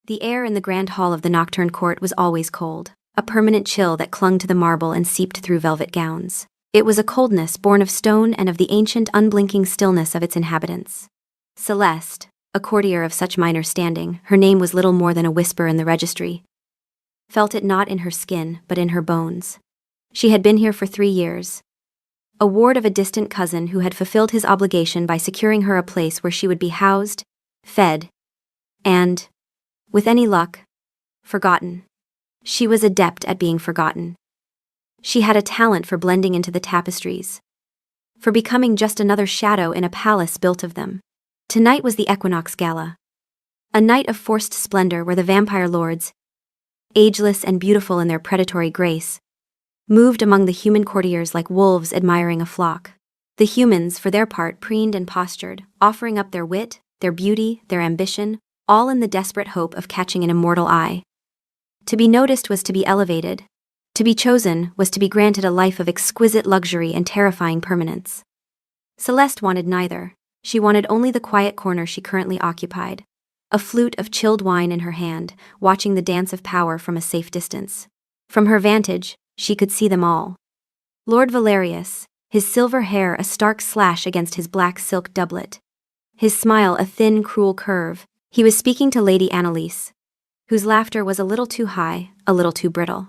The air in the grand hall of the nocturne court was always cold, a permanent chill that clung to the marble and seeped through velvet gowns. It was a coldness born of stone and of the ancient, unblinking stillness of its inhabitants. Celeste, a courtier of such minor standing, her name was little more than a whisper in the registry, felt it not in her skin, but in her bones. She had been here for 3 years, a ward of a distant cousin who had fulfilled his obligation by securing her a place where she would be housed, fed, and, with any luck, forgotten. She was adept at being forgotten. She had a talent for blending into the tapestries, for becoming just another shadow in a palace built of them. Tonight was the Equinox Gala, a night of forced splendor where the vampire lords, ageless and beautiful in their predatory grace, moved among the human courtiers like wolves admiring a flock. The humans, for their part, preened and postured, offering up their wit, their beauty, their ambition, all in the desperate hope of catching an immortal eye. To be noticed was to be elevated. To be chosen was to be granted a life of exquisite luxury and terrifying permanence. Celeste wanted neither. She wanted only the quiet corner she currently occupied, a flute of chilled wine in her hand, watching the dance of power from a safe distance. From her vantage, she could see them all. Lord Valerius, his silver hair a stark slash against his black silk doublet, his smile a thin, cruel curve. He was speaking to Lady Annalise, whose laughter was a little too high, a little too brittle.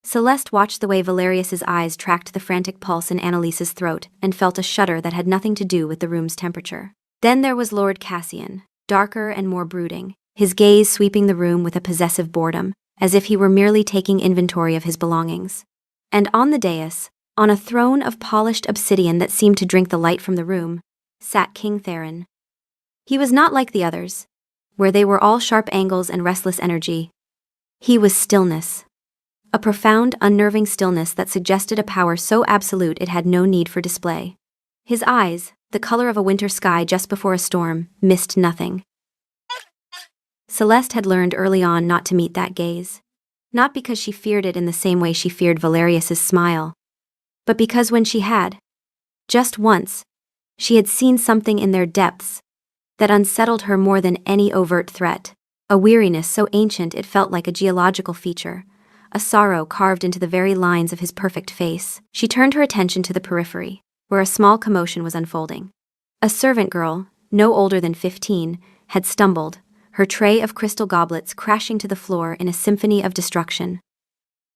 Celeste watched the way Valerius's eyes tracked the frantic pulse in Annalise's throat and felt a shudder that had nothing to do with the room's temperature. Then there was Lord Cassian, darker and more brooding, his gaze sweeping the room with a possessive boredom, as if he were merely taking inventory of his belongings. And on the dais, on a throne of polished obsidian that seemed to drink the light from the room, sat King Theron. He was not like the others, where they were all sharp angles and restless energy. He was stillness. A profound, unnerving stillness that suggested a power so absolute it had no need for display. His eyes, the color of a winter sky just before a storm, missed nothing. Celeste had learned early on not to meet that gaze. Not because she feared it in the same way she feared Valerius's smile, but because when she had, just once, she had seen something in their depths that unsettled her more than any overt threat, a weariness so ancient it felt like a geological feature, a sorrow carved into the very lines of his perfect face. She turned her attention to the periphery, where a small commotion was unfolding. A servant girl, no older than 15, had stumbled, her tray of crystal goblets crashing to the floor in a symphony of destruction.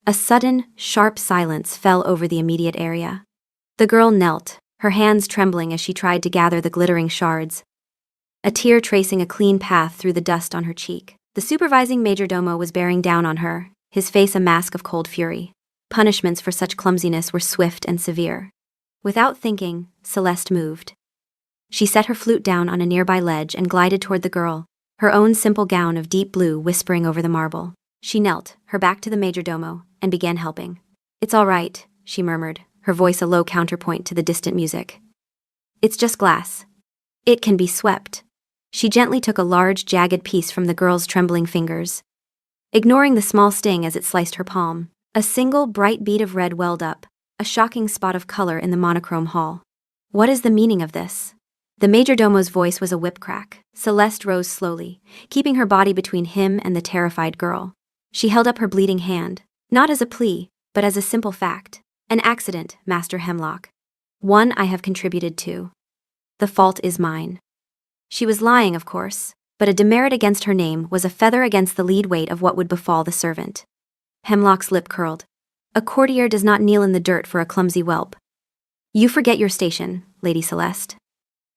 A sudden, sharp silence fell over the immediate area. The girl knelt, her hands trembling as she tried to gather the glittering shards, a tear tracing a clean path through the dust on her cheek. The supervising majordomo was bearing down on her, his face a mask of cold fury. Punishments for such clumsiness were swift and severe. Without thinking, Celeste moved. She set her flute down on a nearby ledge and glided toward the girl, her own simple gown of deep blue whispering over the marble. She knelt, her back to the majordomo, and began helping. "It's all right," she murmured, her voice a low counterpoint to the distant music. "It's just glass. It can be swept." She gently took a large, jagged piece from the girl's trembling fingers, ignoring the small sting as it sliced her palm. A single bright bead of red welled up, a shocking spot of color in the monochrome hall. "What is the meaning of this?" The majordomo's voice was a whip crack. Celeste rose slowly, keeping her body between him and the terrified girl. She held up her bleeding hand, not as a plea, but as a simple fact. "An accident, Master Hemlock. One I have contributed to. The fault is mine." She was lying, of course, but a demerit against her name was a feather against the lead weight of what would befall the servant. Hemlock's lip curled. A courtier does not kneel in the dirt for a clumsy whelp. "You forget your station, Lady Celeste."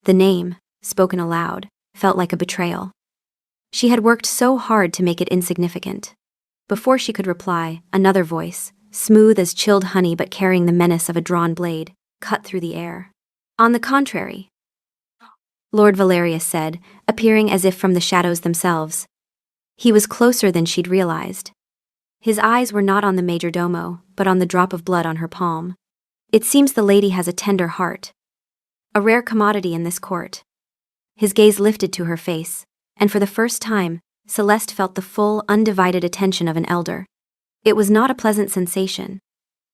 The name, spoken aloud, felt like a betrayal. She had worked so hard to make it insignificant. Before she could reply, another voice, smooth as chilled honey but carrying the menace of a drawn blade, cut through the air. "On the contrary," Lord Valerius said, appearing as if from the shadows themselves. He was closer than she'd realized. His eyes were not on the majordomo, but on the drop of blood on her palm. "It seems the lady has a tender heart. A rare commodity in this court." His gaze lifted to her face, and for the first time, Celeste felt the full, undivided attention of an elder. It was not a pleasant sensation.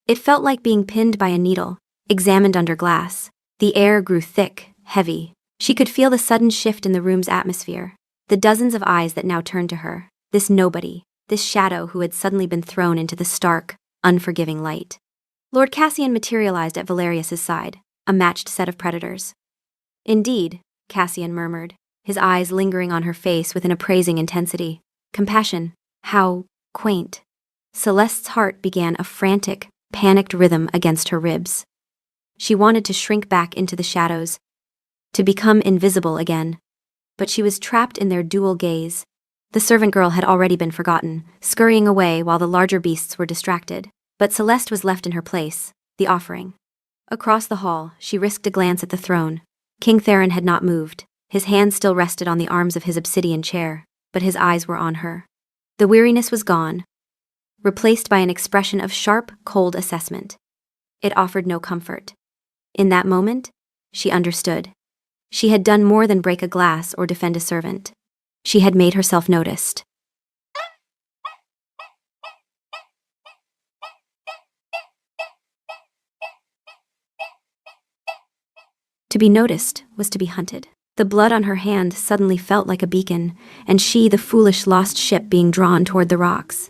It felt like being pinned by a needle, examined under glass. The air grew thick, heavy. She could feel the sudden shift in the room's atmosphere, the dozens of eyes that now turned to her. this nobody, this shadow who had suddenly been thrown into the stark, unforgiving light. Lord Cassian materialized at Valerius's side, a matched set of predators. Indeed, Cassian murmured, his eyes lingering on her face with an appraising intensity. Compassion. How quaint. Celeste's heart began a frantic, panicked rhythm against her ribs. She wanted to shrink back into the shadows, to become invisible again. But she was trapped in their dual gaze. The servant girl had already been forgotten, scurrying away while the larger beasts were distracted. But Celeste was left in her place, the offering. Across the hall, she risked a glance at the throne. King Theron had not moved. His hands still rested on the arms of his obsidian chair, but his eyes were on her. The weariness was gone, replaced by an expression of sharp, cold assessment. It offered no comfort. In that moment, she understood. She had done more than break a glass or defend a servant. She had made herself noticed. To be noticed was to be hunted. The blood on her hand suddenly felt like a beacon, and she, the foolish lost ship, being drawn toward the rocks.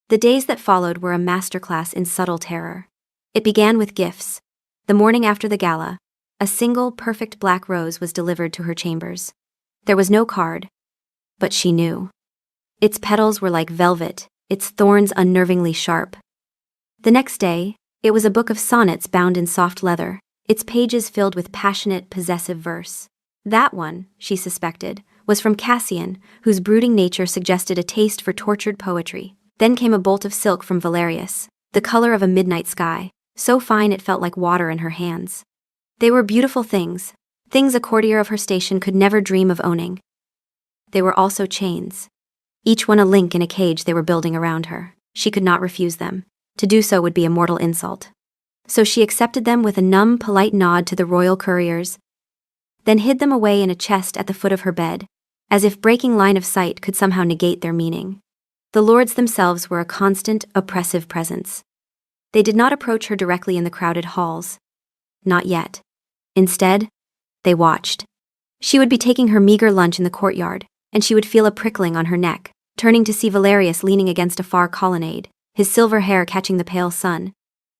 The days that followed were a masterclass in subtle terror. It began with gifts. The morning after the gala, a single perfect black rose was delivered to her chambers. There was no card, but she knew. Its petals were like velvet, its thorns unnervingly sharp. The next day, it was a book of sonnets bound in soft leather, its pages filled with passionate, possessive verse. That one, she suspected, was from Cassian, whose brooding nature suggested a taste for tortured poetry. Then came a bolt of silk from Valerius, the color of a midnight sky, so fine it felt like water in her hands. They were beautiful things a courtier of her station could never dream of owning. They were also chains, each one a link in a cage they were building around her. She could not refuse them. To do so would be a mortal insult. So she accepted them with a numb, polite nod to the royal couriers, then hid them away in a chest at the foot of her bed, as if breaking line of sight could somehow negate their meaning. The lords themselves were a constant, oppressive presence. They did not approach her directly in the crowded halls. Not yet. Instead, they watched. She would be taking her meager lunch in the courtyard, and she would feel a prickling on her neck, turning to see Valerius leaning against a far colonnade, his silver hair catching the pale sun,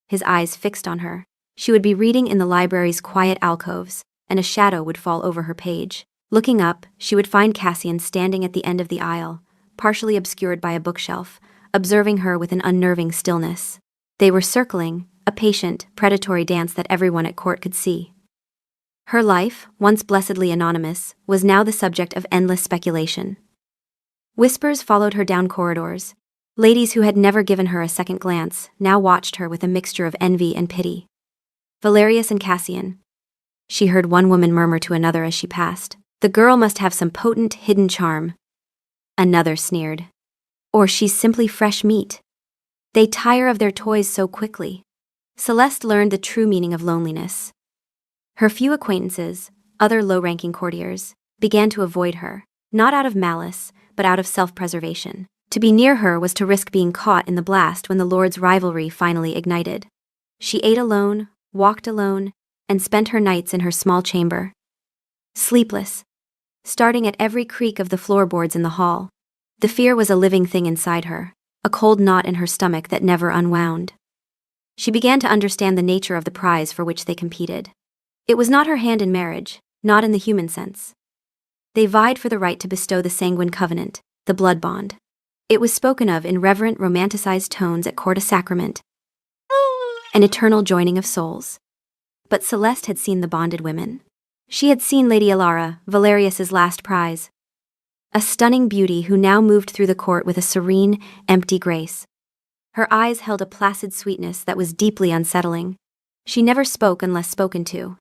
his eyes fixed on her. She would be reading in the library's quiet alcoves, and a shadow would fall over her page. Looking up, she would find Cassian standing at the end of the aisle, partially obscured by a bookshelf, observing her with an unnerving stillness. They were circling, a patient, predatory dance that everyone at court could see. Her life, once blessedly anonymous, was now the subject of endless speculation. Whispers followed her down corridors. Ladies who had never given her a second glance now watched her with a mixture of envy and pity. Valerius and Cassian. She heard one woman murmur to another as she passed. The girl must have some potent, hidden charm. Another sneered. Or she's simply fresh meat. They tire of their toys so quickly. Celeste learned the true meaning of loneliness. Her few acquaintances, other low-ranking courtiers, began to avoid her, not out of malice, but out of self-preservation. To be near her was to risk being caught in the blast when the lord's rivalry finally ignited. She ate alone, walked alone, and spent her nights in her small chamber. Sleepless, starting at every creak of the floorboards in the hall. The fear was a living thing inside her, a cold knot in her stomach that never unwound. She began to understand the nature of the prize for which they competed. It was not her hand in marriage, not in the human sense. They vied for the right to bestow the sanguine covenant, the blood bond. It was spoken of in reverent, romanticized tones at court, a sacrament, an eternal joining of souls. But Celeste had seen the bonded women. She had seen Lady Alara, Valerius's last prize, a stunning beauty who now moved through the court with a serene, empty grace. Her eyes held a placid sweetness that was deeply unsettling. She never spoke unless spoken to,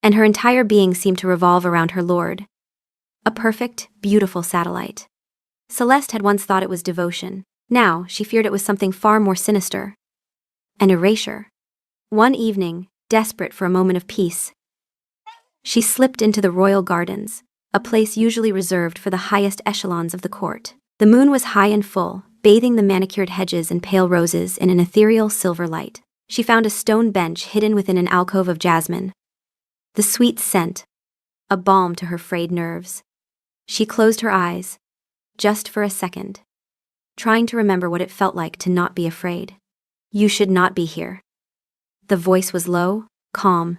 and her entire being seemed to revolve around her lord. A perfect, beautiful satellite. Celeste had once thought it was devotion. Now, she feared it was something far more sinister. An erasure. One evening, desperate for a moment of peace, she slipped into the royal gardens, a place usually reserved for the highest echelons of the court. The moon was high and full, bathing the manicured hedges and pale roses in an ethereal silver light. She found a stone bench hidden within an alcove of jasmine. The sweet scent, a balm to her frayed nerves. She closed her eyes, just for a second, trying to remember what it felt like to not be afraid. You should not be here. The voice was low, calm,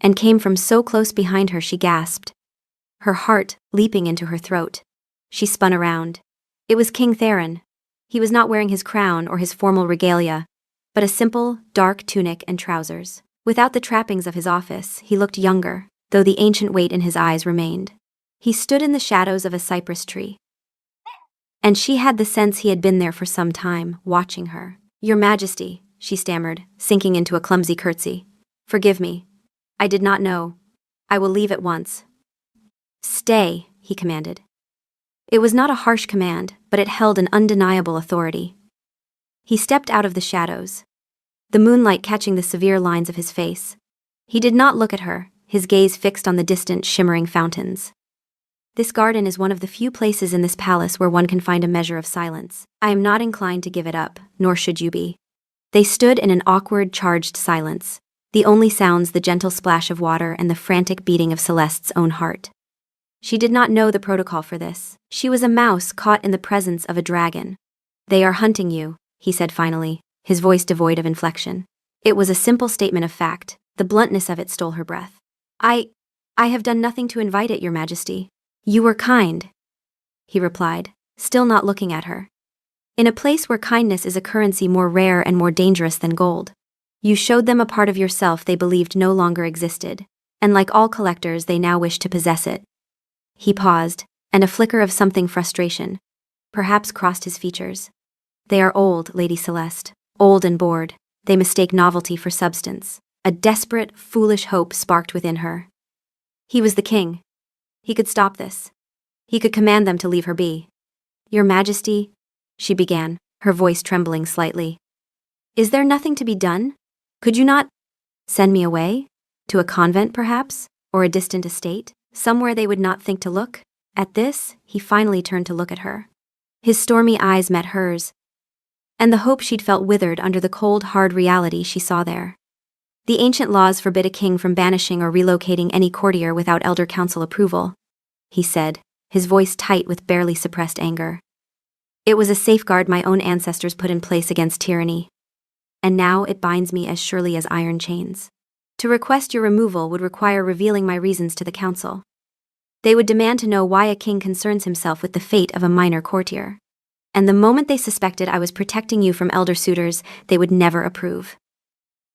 and came from so close behind her she gasped, her heart leaping into her throat. She spun around. It was King Theron. He was not wearing his crown or his formal regalia, but a simple, dark tunic and trousers. Without the trappings of his office, he looked younger, though the ancient weight in his eyes remained. He stood in the shadows of a cypress tree, and she had the sense he had been there for some time, watching her. "Your Majesty," she stammered, sinking into a clumsy curtsy. "Forgive me. I did not know. I will leave at once." "Stay," he commanded. It was not a harsh command, but it held an undeniable authority. He stepped out of the shadows, the moonlight catching the severe lines of his face. He did not look at her, his gaze fixed on the distant, shimmering fountains. "This garden is one of the few places in this palace where one can find a measure of silence. I am not inclined to give it up, nor should you be." They stood in an awkward, charged silence, the only sounds the gentle splash of water and the frantic beating of Celeste's own heart. She did not know the protocol for this. She was a mouse caught in the presence of a dragon. "They are hunting you," he said finally, his voice devoid of inflection. It was a simple statement of fact. The bluntness of it stole her breath. I have done nothing to invite it, Your Majesty." "You were kind," he replied, still not looking at her. "In a place where kindness is a currency more rare and more dangerous than gold. You showed them a part of yourself they believed no longer existed, and like all collectors they now wish to possess it." He paused, and a flicker of something frustration, perhaps, crossed his features. "They are old, Lady Celeste, old and bored. They mistake novelty for substance." A desperate, foolish hope sparked within her. He was the king. He could stop this. He could command them to leave her be. "Your Majesty," she began, her voice trembling slightly. "Is there nothing to be done? Could you not send me away? To a convent, perhaps? Or a distant estate? Somewhere they would not think to look?" At this, he finally turned to look at her. His stormy eyes met hers, and the hope she'd felt withered under the cold, hard reality she saw there. "The ancient laws forbid a king from banishing or relocating any courtier without elder council approval," he said, his voice tight with barely suppressed anger. "It was a safeguard my own ancestors put in place against tyranny, and now it binds me as surely as iron chains. To request your removal would require revealing my reasons to the council. They would demand to know why a king concerns himself with the fate of a minor courtier. And the moment they suspected I was protecting you from elder suitors, they would never approve.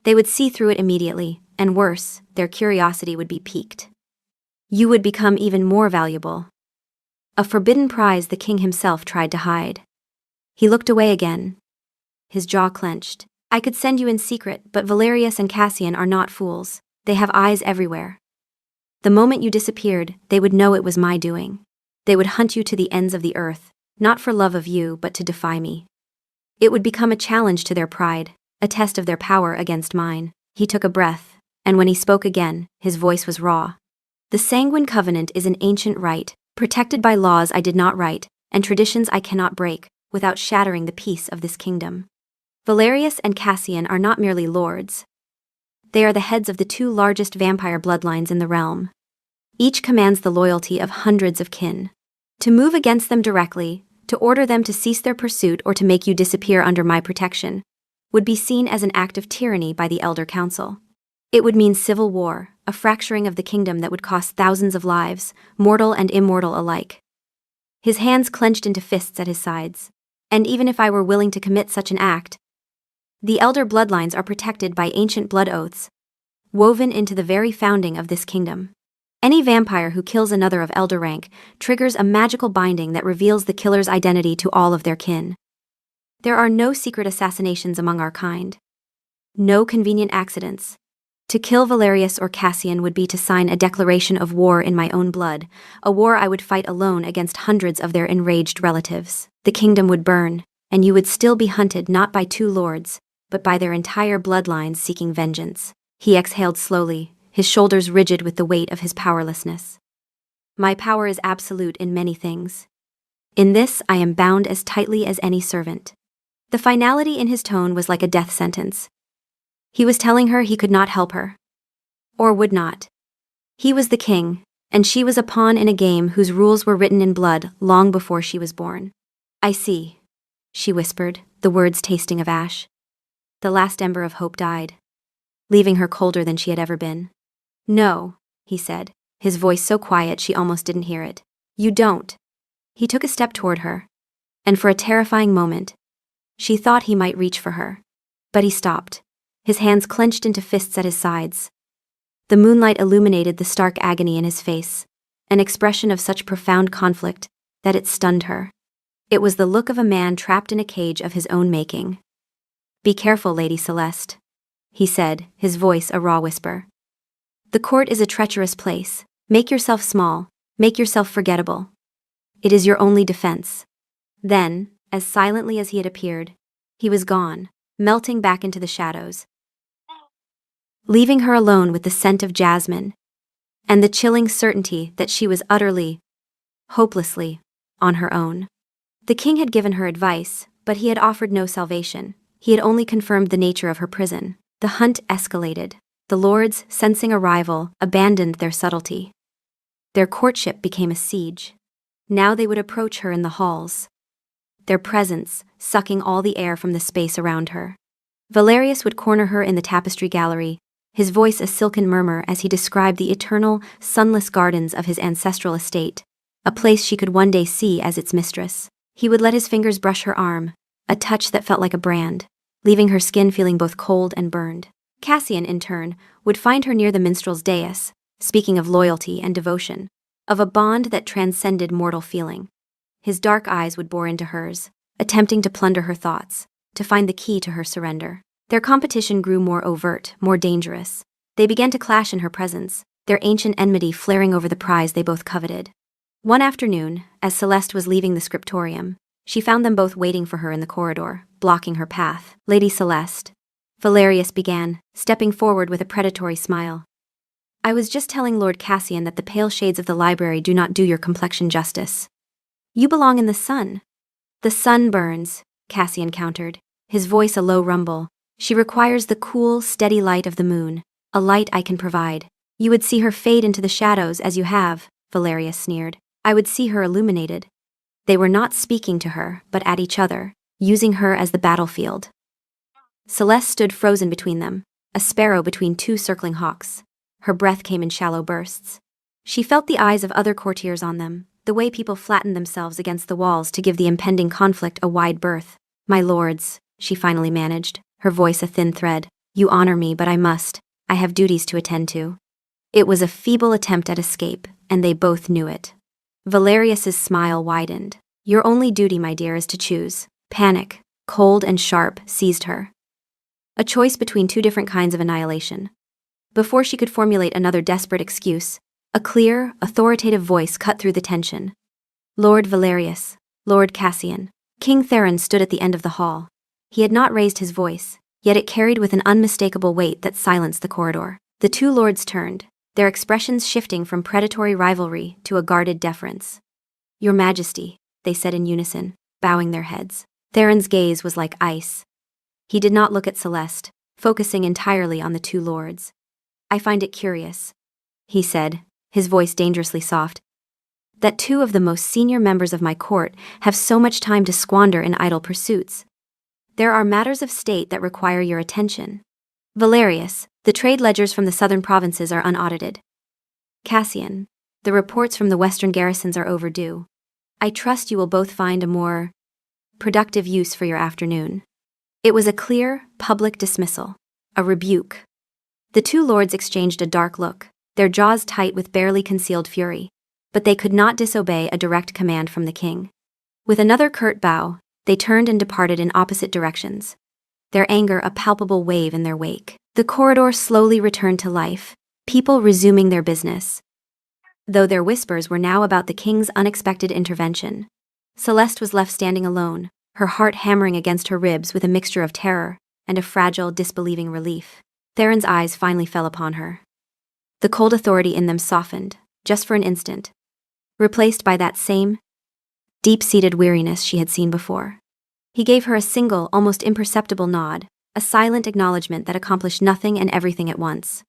They would see through it immediately, and worse, their curiosity would be piqued. You would become even more valuable. A forbidden prize the king himself tried to hide." He looked away again, his jaw clenched. "I could send you in secret, but Valerius and Cassian are not fools. They have eyes everywhere. The moment you disappeared, they would know it was my doing. They would hunt you to the ends of the earth, not for love of you, but to defy me. It would become a challenge to their pride, a test of their power against mine." He took a breath, and when he spoke again, his voice was raw. "The Sanguine Covenant is an ancient right, protected by laws I did not write, and traditions I cannot break, without shattering the peace of this kingdom. Valerius and Cassian are not merely lords. They are the heads of the two largest vampire bloodlines in the realm. Each commands the loyalty of hundreds of kin. To move against them directly, to order them to cease their pursuit or to make you disappear under my protection, would be seen as an act of tyranny by the Elder Council. It would mean civil war, a fracturing of the kingdom that would cost thousands of lives, mortal and immortal alike." His hands clenched into fists at his sides. "And even if I were willing to commit such an act, the elder bloodlines are protected by ancient blood oaths, woven into the very founding of this kingdom. Any vampire who kills another of elder rank triggers a magical binding that reveals the killer's identity to all of their kin. There are no secret assassinations among our kind. No convenient accidents. To kill Valerius or Cassian would be to sign a declaration of war in my own blood, a war I would fight alone against hundreds of their enraged relatives. The kingdom would burn, and you would still be hunted not by two lords, but by their entire bloodlines seeking vengeance." He exhaled slowly, his shoulders rigid with the weight of his powerlessness. "My power is absolute in many things. In this I am bound as tightly as any servant." The finality in his tone was like a death sentence. He was telling her he could not help her. Or would not. He was the king, and she was a pawn in a game whose rules were written in blood long before she was born. "I see," she whispered, the words tasting of ash. The last ember of hope died, leaving her colder than she had ever been. No, he said, his voice so quiet she almost didn't hear it. You don't. He took a step toward her, and for a terrifying moment, she thought he might reach for her. But he stopped, his hands clenched into fists at his sides. The moonlight illuminated the stark agony in his face, an expression of such profound conflict that it stunned her. It was the look of a man trapped in a cage of his own making. Be careful, Lady Celeste, he said, his voice a raw whisper. The court is a treacherous place. Make yourself small, make yourself forgettable. It is your only defense. Then, as silently as he had appeared, he was gone, melting back into the shadows, leaving her alone with the scent of jasmine and the chilling certainty that she was utterly, hopelessly, on her own. The king had given her advice, but he had offered no salvation. He had only confirmed the nature of her prison. The hunt escalated. The lords, sensing a rival, abandoned their subtlety. Their courtship became a siege. Now they would approach her in the halls, their presence sucking all the air from the space around her. Valerius would corner her in the tapestry gallery, his voice a silken murmur as he described the eternal, sunless gardens of his ancestral estate, a place she could one day see as its mistress. He would let his fingers brush her arm, a touch that felt like a brand, leaving her skin feeling both cold and burned. Cassian, in turn, would find her near the minstrel's dais, speaking of loyalty and devotion, of a bond that transcended mortal feeling. His dark eyes would bore into hers, attempting to plunder her thoughts, to find the key to her surrender. Their competition grew more overt, more dangerous. They began to clash in her presence, their ancient enmity flaring over the prize they both coveted. One afternoon, as Celeste was leaving the scriptorium, she found them both waiting for her in the corridor, blocking her path. Lady Celeste, Valerius began, stepping forward with a predatory smile. I was just telling Lord Cassian that the pale shades of the library do not do your complexion justice. You belong in the sun. The sun burns, Cassian countered, his voice a low rumble. She requires the cool, steady light of the moon, a light I can provide. You would see her fade into the shadows as you have, Valerius sneered. I would see her illuminated. They were not speaking to her, but at each other, using her as the battlefield. Celeste stood frozen between them, a sparrow between two circling hawks. Her breath came in shallow bursts. She felt the eyes of other courtiers on them, the way people flattened themselves against the walls to give the impending conflict a wide berth. My lords, she finally managed, her voice a thin thread. You honor me, but I must. I have duties to attend to. It was a feeble attempt at escape, and they both knew it. Valerius's smile widened. Your only duty, my dear, is to choose. Panic, cold and sharp, seized her. A choice between two different kinds of annihilation. Before she could formulate another desperate excuse, a clear, authoritative voice cut through the tension. Lord Valerius, Lord Cassian. King Theron stood at the end of the hall. He had not raised his voice, yet it carried with an unmistakable weight that silenced the corridor. The two lords turned, their expressions shifting from predatory rivalry to a guarded deference. Your Majesty, they said in unison, bowing their heads. Theron's gaze was like ice. He did not look at Celeste, focusing entirely on the two lords. I find it curious, he said, his voice dangerously soft, that two of the most senior members of my court have so much time to squander in idle pursuits. There are matters of state that require your attention. Valerius, the trade ledgers from the southern provinces are unaudited. Cassian, the reports from the western garrisons are overdue. I trust you will both find a more productive use for your afternoon. It was a clear, public dismissal, a rebuke. The two lords exchanged a dark look, their jaws tight with barely concealed fury, but they could not disobey a direct command from the king. With another curt bow, they turned and departed in opposite directions, their anger a palpable wave in their wake. The corridor slowly returned to life, people resuming their business, though their whispers were now about the king's unexpected intervention. Celeste was left standing alone, her heart hammering against her ribs with a mixture of terror and a fragile, disbelieving relief. Theron's eyes finally fell upon her. The cold authority in them softened, just for an instant, replaced by that same, deep-seated weariness she had seen before. He gave her a single, almost imperceptible nod, a silent acknowledgement that accomplished nothing and everything at once.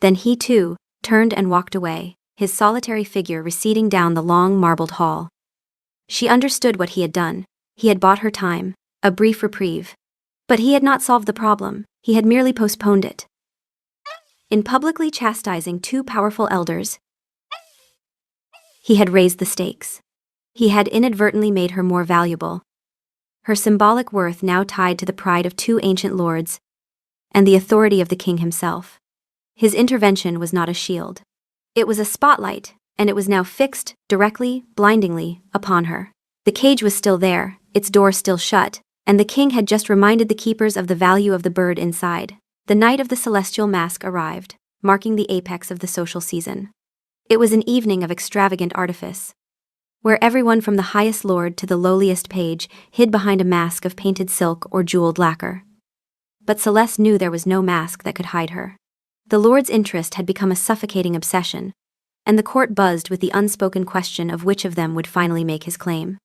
Then he, too, turned and walked away, his solitary figure receding down the long marbled hall. She understood what he had done. He had bought her time, a brief reprieve. But he had not solved the problem, he had merely postponed it. In publicly chastising two powerful elders, he had raised the stakes. He had inadvertently made her more valuable, her symbolic worth now tied to the pride of two ancient lords and the authority of the king himself. His intervention was not a shield. It was a spotlight, and it was now fixed, directly, blindingly, upon her. The cage was still there, its door still shut, and the king had just reminded the keepers of the value of the bird inside. The night of the celestial mask arrived, marking the apex of the social season. It was an evening of extravagant artifice, where everyone from the highest lord to the lowliest page hid behind a mask of painted silk or jeweled lacquer. But Celeste knew there was no mask that could hide her. The lord's interest had become a suffocating obsession, and the court buzzed with the unspoken question of which of them would finally make his claim.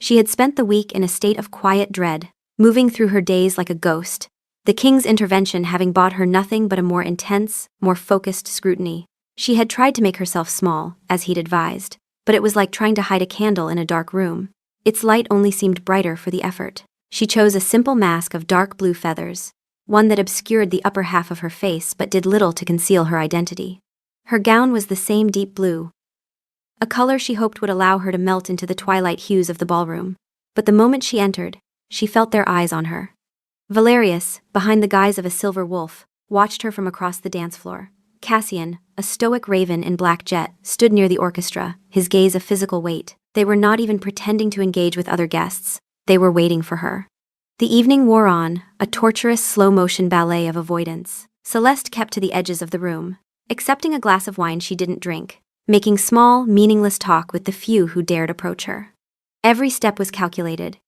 She had spent the week in a state of quiet dread, moving through her days like a ghost, the king's intervention having bought her nothing but a more intense, more focused scrutiny. She had tried to make herself small, as he'd advised, but it was like trying to hide a candle in a dark room. Its light only seemed brighter for the effort. She chose a simple mask of dark blue feathers, one that obscured the upper half of her face but did little to conceal her identity. Her gown was the same deep blue, a color she hoped would allow her to melt into the twilight hues of the ballroom. But the moment she entered, she felt their eyes on her. Valerius, behind the guise of a silver wolf, watched her from across the dance floor. Cassian, a stoic raven in black jet, stood near the orchestra, his gaze a physical weight. They were not even pretending to engage with other guests. They were waiting for her. The evening wore on, a torturous slow-motion ballet of avoidance. Celeste kept to the edges of the room, accepting a glass of wine she didn't drink, making small, meaningless talk with the few who dared approach her. Every step was calculated,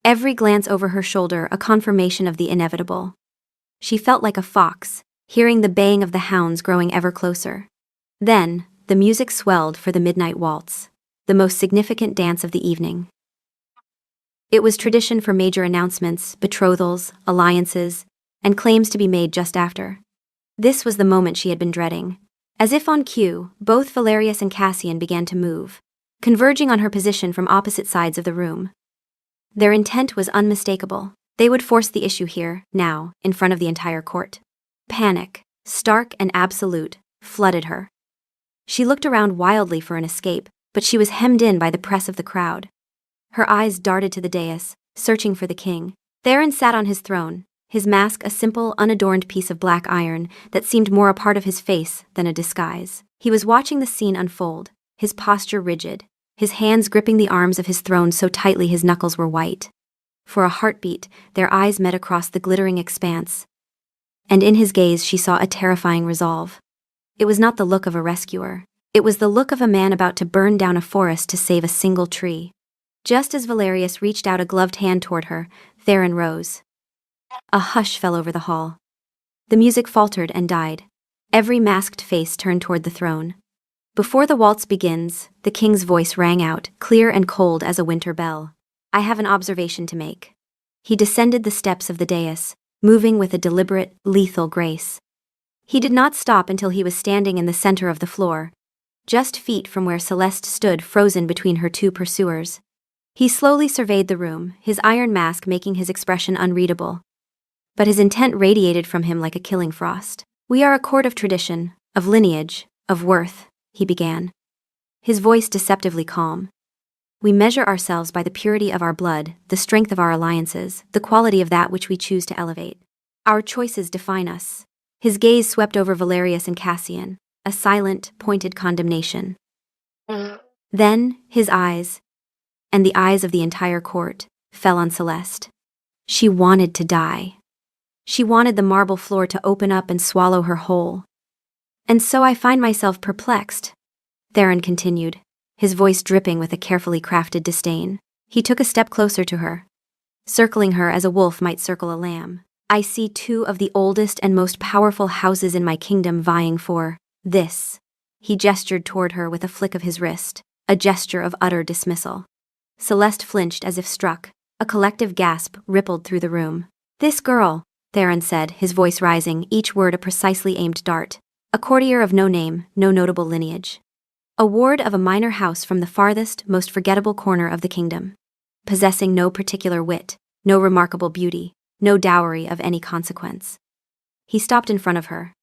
every glance over her shoulder a confirmation of the inevitable. She felt like a fox, hearing the baying of the hounds growing ever closer. Then, the music swelled for the midnight waltz, the most significant dance of the evening. It was tradition for major announcements, betrothals, alliances, and claims to be made just after. This was the moment she had been dreading. As if on cue, both Valerius and Cassian began to move, converging on her position from opposite sides of the room. Their intent was unmistakable. They would force the issue here, now, in front of the entire court. Panic, stark and absolute, flooded her. She looked around wildly for an escape, but she was hemmed in by the press of the crowd. Her eyes darted to the dais, searching for the king. Theron sat on his throne, his mask a simple, unadorned piece of black iron that seemed more a part of his face than a disguise. He was watching the scene unfold, his posture rigid, his hands gripping the arms of his throne so tightly his knuckles were white. For a heartbeat, their eyes met across the glittering expanse, and in his gaze she saw a terrifying resolve. It was not the look of a rescuer. It was the look of a man about to burn down a forest to save a single tree. Just as Valerius reached out a gloved hand toward her, Theron rose. A hush fell over the hall. The music faltered and died. Every masked face turned toward the throne. Before the waltz begins, the king's voice rang out, clear and cold as a winter bell. I have an observation to make. He descended the steps of the dais, moving with a deliberate, lethal grace. He did not stop until he was standing in the center of the floor, just feet from where Celeste stood frozen between her two pursuers. He slowly surveyed the room, his iron mask making his expression unreadable. But his intent radiated from him like a killing frost. We are a court of tradition, of lineage, of worth, he began, his voice deceptively calm. We measure ourselves by the purity of our blood, the strength of our alliances, the quality of that which we choose to elevate. Our choices define us. His gaze swept over Valerius and Cassian, a silent, pointed condemnation. Then, his eyes, and the eyes of the entire court, fell on Celeste. She wanted to die. She wanted the marble floor to open up and swallow her whole. And so I find myself perplexed, Theron continued, his voice dripping with a carefully crafted disdain. He took a step closer to her, circling her as a wolf might circle a lamb. I see two of the oldest and most powerful houses in my kingdom vying for this. He gestured toward her with a flick of his wrist, a gesture of utter dismissal. Celeste flinched as if struck. A collective gasp rippled through the room. This girl, Theron said, his voice rising, each word a precisely aimed dart. A courtier of no name, no notable lineage. A ward of a minor house from the farthest, most forgettable corner of the kingdom. Possessing no particular wit, no remarkable beauty, no dowry of any consequence. He stopped in front of her.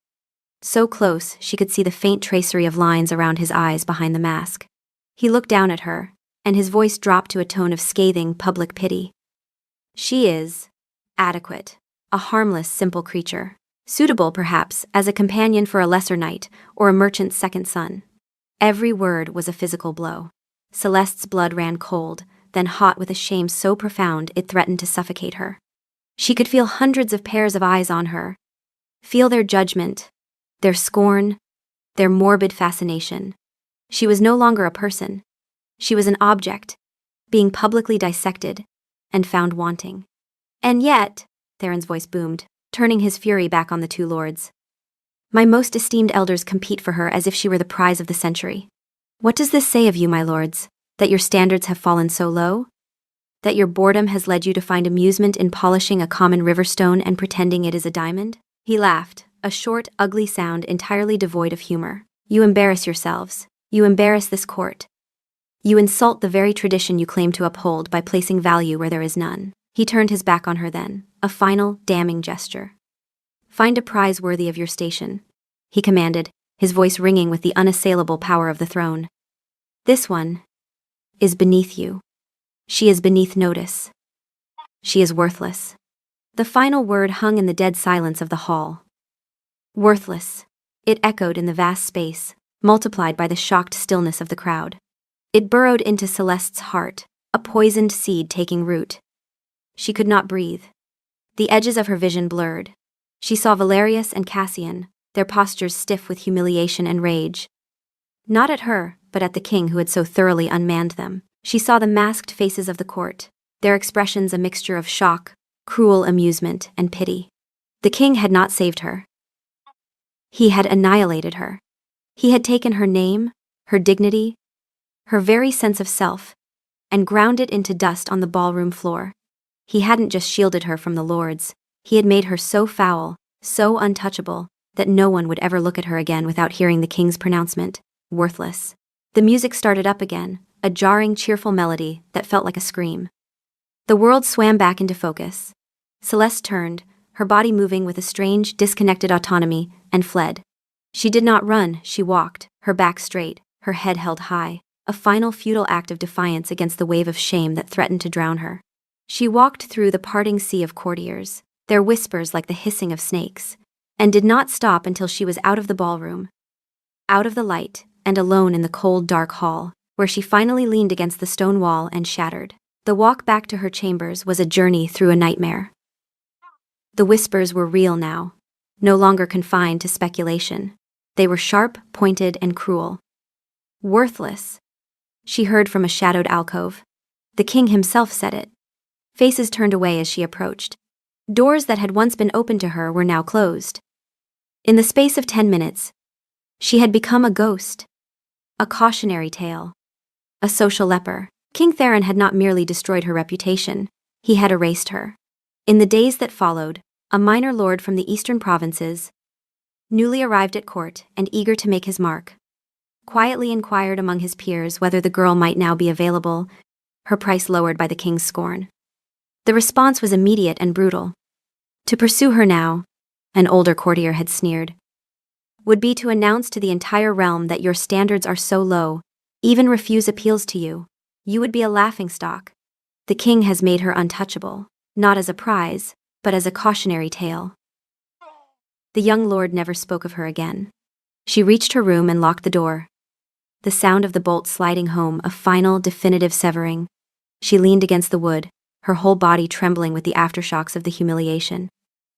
So close, she could see the faint tracery of lines around his eyes behind the mask. He looked down at her, and his voice dropped to a tone of scathing public pity. She is adequate, a harmless, simple creature, suitable, perhaps, as a companion for a lesser knight or a merchant's second son. Every word was a physical blow. Celeste's blood ran cold, then hot with a shame so profound it threatened to suffocate her. She could feel hundreds of pairs of eyes on her, feel their judgment, their scorn, their morbid fascination. She was no longer a person. She was an object, being publicly dissected and found wanting. And yet, Theron's voice boomed, turning his fury back on the two lords. My most esteemed elders compete for her as if she were the prize of the century. What does this say of you, my lords? That your standards have fallen so low? That your boredom has led you to find amusement in polishing a common riverstone and pretending it is a diamond? He laughed, a short, ugly sound entirely devoid of humor. You embarrass yourselves. You embarrass this court. You insult the very tradition you claim to uphold by placing value where there is none. He turned his back on her then, a final, damning gesture. Find a prize worthy of your station, he commanded, his voice ringing with the unassailable power of the throne. This one is beneath you. She is beneath notice. She is worthless. The final word hung in the dead silence of the hall. Worthless. It echoed in the vast space, multiplied by the shocked stillness of the crowd. It burrowed into Celeste's heart, a poisoned seed taking root. She could not breathe. The edges of her vision blurred. She saw Valerius and Cassian, their postures stiff with humiliation and rage. Not at her, but at the king who had so thoroughly unmanned them. She saw the masked faces of the court, their expressions a mixture of shock, cruel amusement, and pity. The king had not saved her. He had annihilated her. He had taken her name, her dignity, her very sense of self, and ground it into dust on the ballroom floor. He hadn't just shielded her from the lords, he had made her so foul, so untouchable, that no one would ever look at her again without hearing the king's pronouncement, worthless. The music started up again, a jarring, cheerful melody that felt like a scream. The world swam back into focus. Celeste turned, her body moving with a strange, disconnected autonomy, and fled. She did not run, she walked, her back straight, her head held high, a final futile act of defiance against the wave of shame that threatened to drown her. She walked through the parting sea of courtiers, their whispers like the hissing of snakes, and did not stop until she was out of the ballroom, out of the light, and alone in the cold, dark hall, where she finally leaned against the stone wall and shattered. The walk back to her chambers was a journey through a nightmare. The whispers were real now, no longer confined to speculation. They were sharp, pointed, and cruel. Worthless, she heard from a shadowed alcove. The king himself said it. Faces turned away as she approached. Doors that had once been open to her were now closed. In the space of 10 minutes, she had become a ghost, a cautionary tale, a social leper. King Theron had not merely destroyed her reputation, he had erased her. In the days that followed, a minor lord from the eastern provinces, newly arrived at court and eager to make his mark, quietly inquired among his peers whether the girl might now be available, her price lowered by the king's scorn. The response was immediate and brutal. To pursue her now, an older courtier had sneered, would be to announce to the entire realm that your standards are so low, even refuse appeals to you. You would be a laughingstock. The king has made her untouchable, not as a prize, but as a cautionary tale. The young lord never spoke of her again. She reached her room and locked the door. The sound of the bolt sliding home, a final, definitive severing. She leaned against the wood, her whole body trembling with the aftershocks of the humiliation.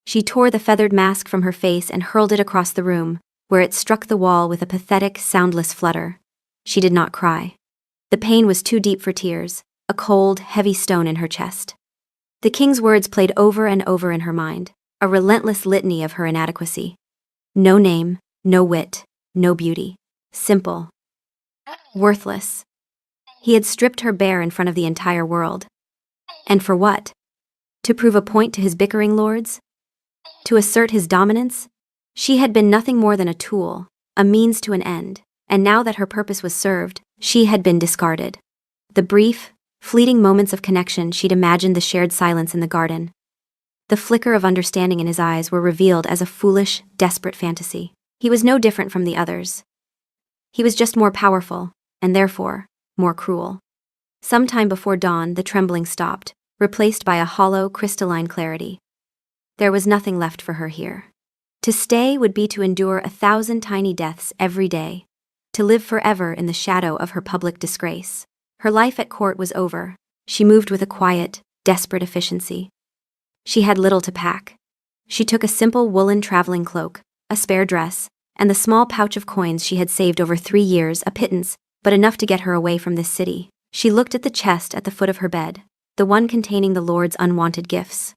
She tore the feathered mask from her face and hurled it across the room, where it struck the wall with a pathetic, soundless flutter. She did not cry. The pain was too deep for tears, a cold, heavy stone in her chest. The king's words played over and over in her mind, a relentless litany of her inadequacy. No name, no wit, no beauty. Simple. Worthless. He had stripped her bare in front of the entire world. And for what? To prove a point to his bickering lords? To assert his dominance? She had been nothing more than a tool, a means to an end, and now that her purpose was served, she had been discarded. The brief, Fleeting moments of connection, she'd imagined the shared silence in the garden. The flicker of understanding in his eyes were revealed as a foolish, desperate fantasy. He was no different from the others. He was just more powerful, and therefore, more cruel. Sometime before dawn, the trembling stopped, replaced by a hollow, crystalline clarity. There was nothing left for her here. To stay would be to endure 1,000 tiny deaths every day, to live forever in the shadow of her public disgrace. Her life at court was over. She moved with a quiet, desperate efficiency. She had little to pack. She took a simple woolen traveling cloak, a spare dress, and the small pouch of coins she had saved over 3 years, a pittance, but enough to get her away from this city. She looked at the chest at the foot of her bed, the one containing the Lord's unwanted gifts.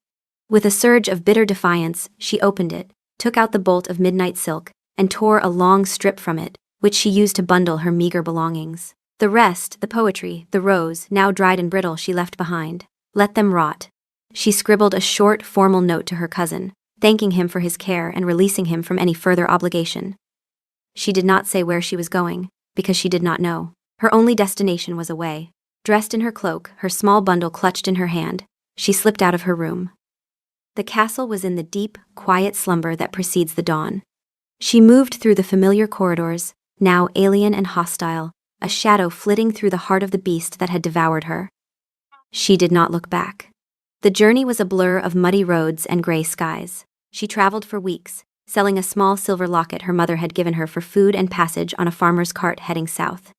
With a surge of bitter defiance, she opened it, took out the bolt of midnight silk, and tore a long strip from it, which she used to bundle her meager belongings. The rest, the poetry, the rose, now dried and brittle, she left behind. Let them rot. She scribbled a short, formal note to her cousin, thanking him for his care and releasing him from any further obligation. She did not say where she was going, because she did not know. Her only destination was away. Dressed in her cloak, her small bundle clutched in her hand, she slipped out of her room. The castle was in the deep, quiet slumber that precedes the dawn. She moved through the familiar corridors, now alien and hostile, a shadow flitting through the heart of the beast that had devoured her. She did not look back. The journey was a blur of muddy roads and gray skies. She traveled for weeks, selling a small silver locket her mother had given her for food and passage on a farmer's cart heading south.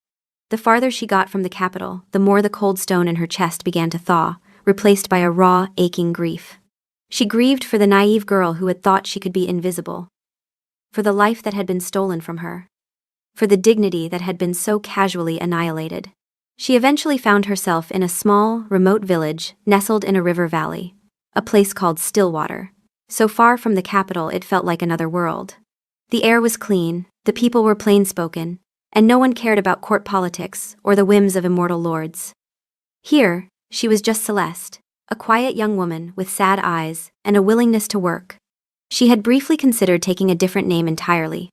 The farther she got from the capital, the more the cold stone in her chest began to thaw, replaced by a raw, aching grief. She grieved for the naive girl who had thought she could be invisible, for the life that had been stolen from her, for the dignity that had been so casually annihilated. She eventually found herself in a small, remote village nestled in a river valley, a place called Stillwater. So far from the capital, it felt like another world. The air was clean, the people were plain-spoken, and no one cared about court politics or the whims of immortal lords. Here, she was just Celeste, a quiet young woman with sad eyes and a willingness to work. She had briefly considered taking a different name entirely,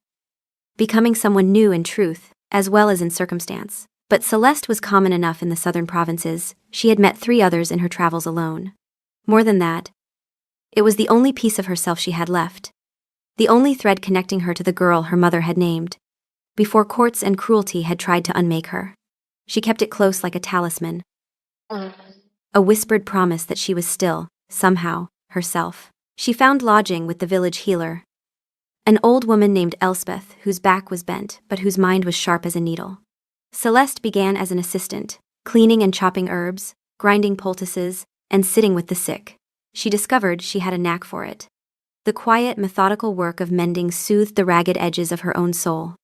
becoming someone new in truth, as well as in circumstance. But Celeste was common enough in the southern provinces. She had met 3 others in her travels alone. More than that, it was the only piece of herself she had left, the only thread connecting her to the girl her mother had named, before courts and cruelty had tried to unmake her. She kept it close like a talisman, a whispered promise that she was still, somehow, herself. She found lodging with the village healer, an old woman named Elspeth, whose back was bent but whose mind was sharp as a needle. Celeste began as an assistant, cleaning and chopping herbs, grinding poultices, and sitting with the sick. She discovered she had a knack for it. The quiet, methodical work of mending soothed the ragged edges of her own soul.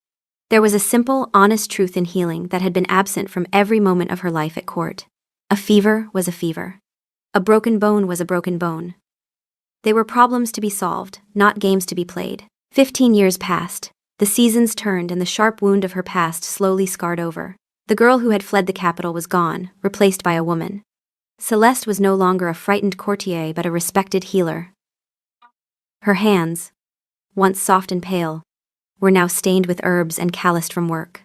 There was a simple, honest truth in healing that had been absent from every moment of her life at court. A fever was a fever. A broken bone was a broken bone. They were problems to be solved, not games to be played. 15 years passed. The seasons turned and the sharp wound of her past slowly scarred over. The girl who had fled the capital was gone, replaced by a woman. Celeste was no longer a frightened courtier but a respected healer. Her hands, once soft and pale, were now stained with herbs and calloused from work.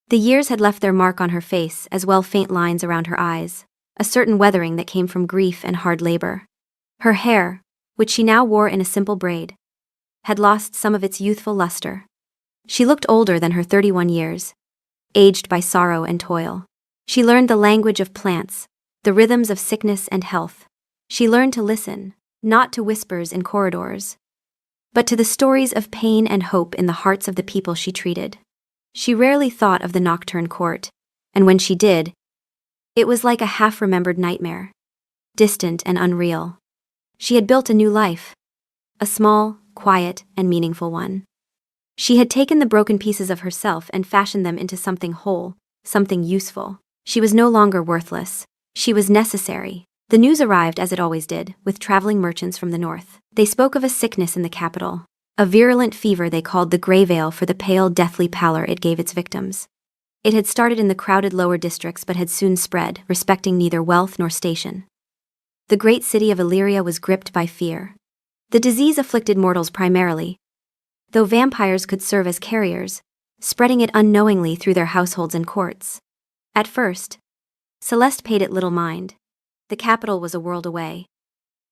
The years had left their mark on her face, as well faint lines around her eyes, a certain weathering that came from grief and hard labor. Her hair, which she now wore in a simple braid, had lost some of its youthful luster. She looked older than her 31 years, aged by sorrow and toil. She learned the language of plants, the rhythms of sickness and health. She learned to listen, not to whispers in corridors, but to the stories of pain and hope in the hearts of the people she treated. She rarely thought of the nocturne court, and when she did, it was like a half-remembered nightmare, distant and unreal. She had built a new life, a small, quiet, and meaningful one. She had taken the broken pieces of herself and fashioned them into something whole, something useful. She was no longer worthless. She was necessary. The news arrived as it always did, with traveling merchants from the north. They spoke of a sickness in the capital, a virulent fever they called the Grey Veil for the pale, deathly pallor it gave its victims. It had started in the crowded lower districts but had soon spread, respecting neither wealth nor station. The great city of Illyria was gripped by fear. The disease afflicted mortals primarily, though vampires could serve as carriers, spreading it unknowingly through their households and courts. At first, Celeste paid it little mind. The capital was a world away.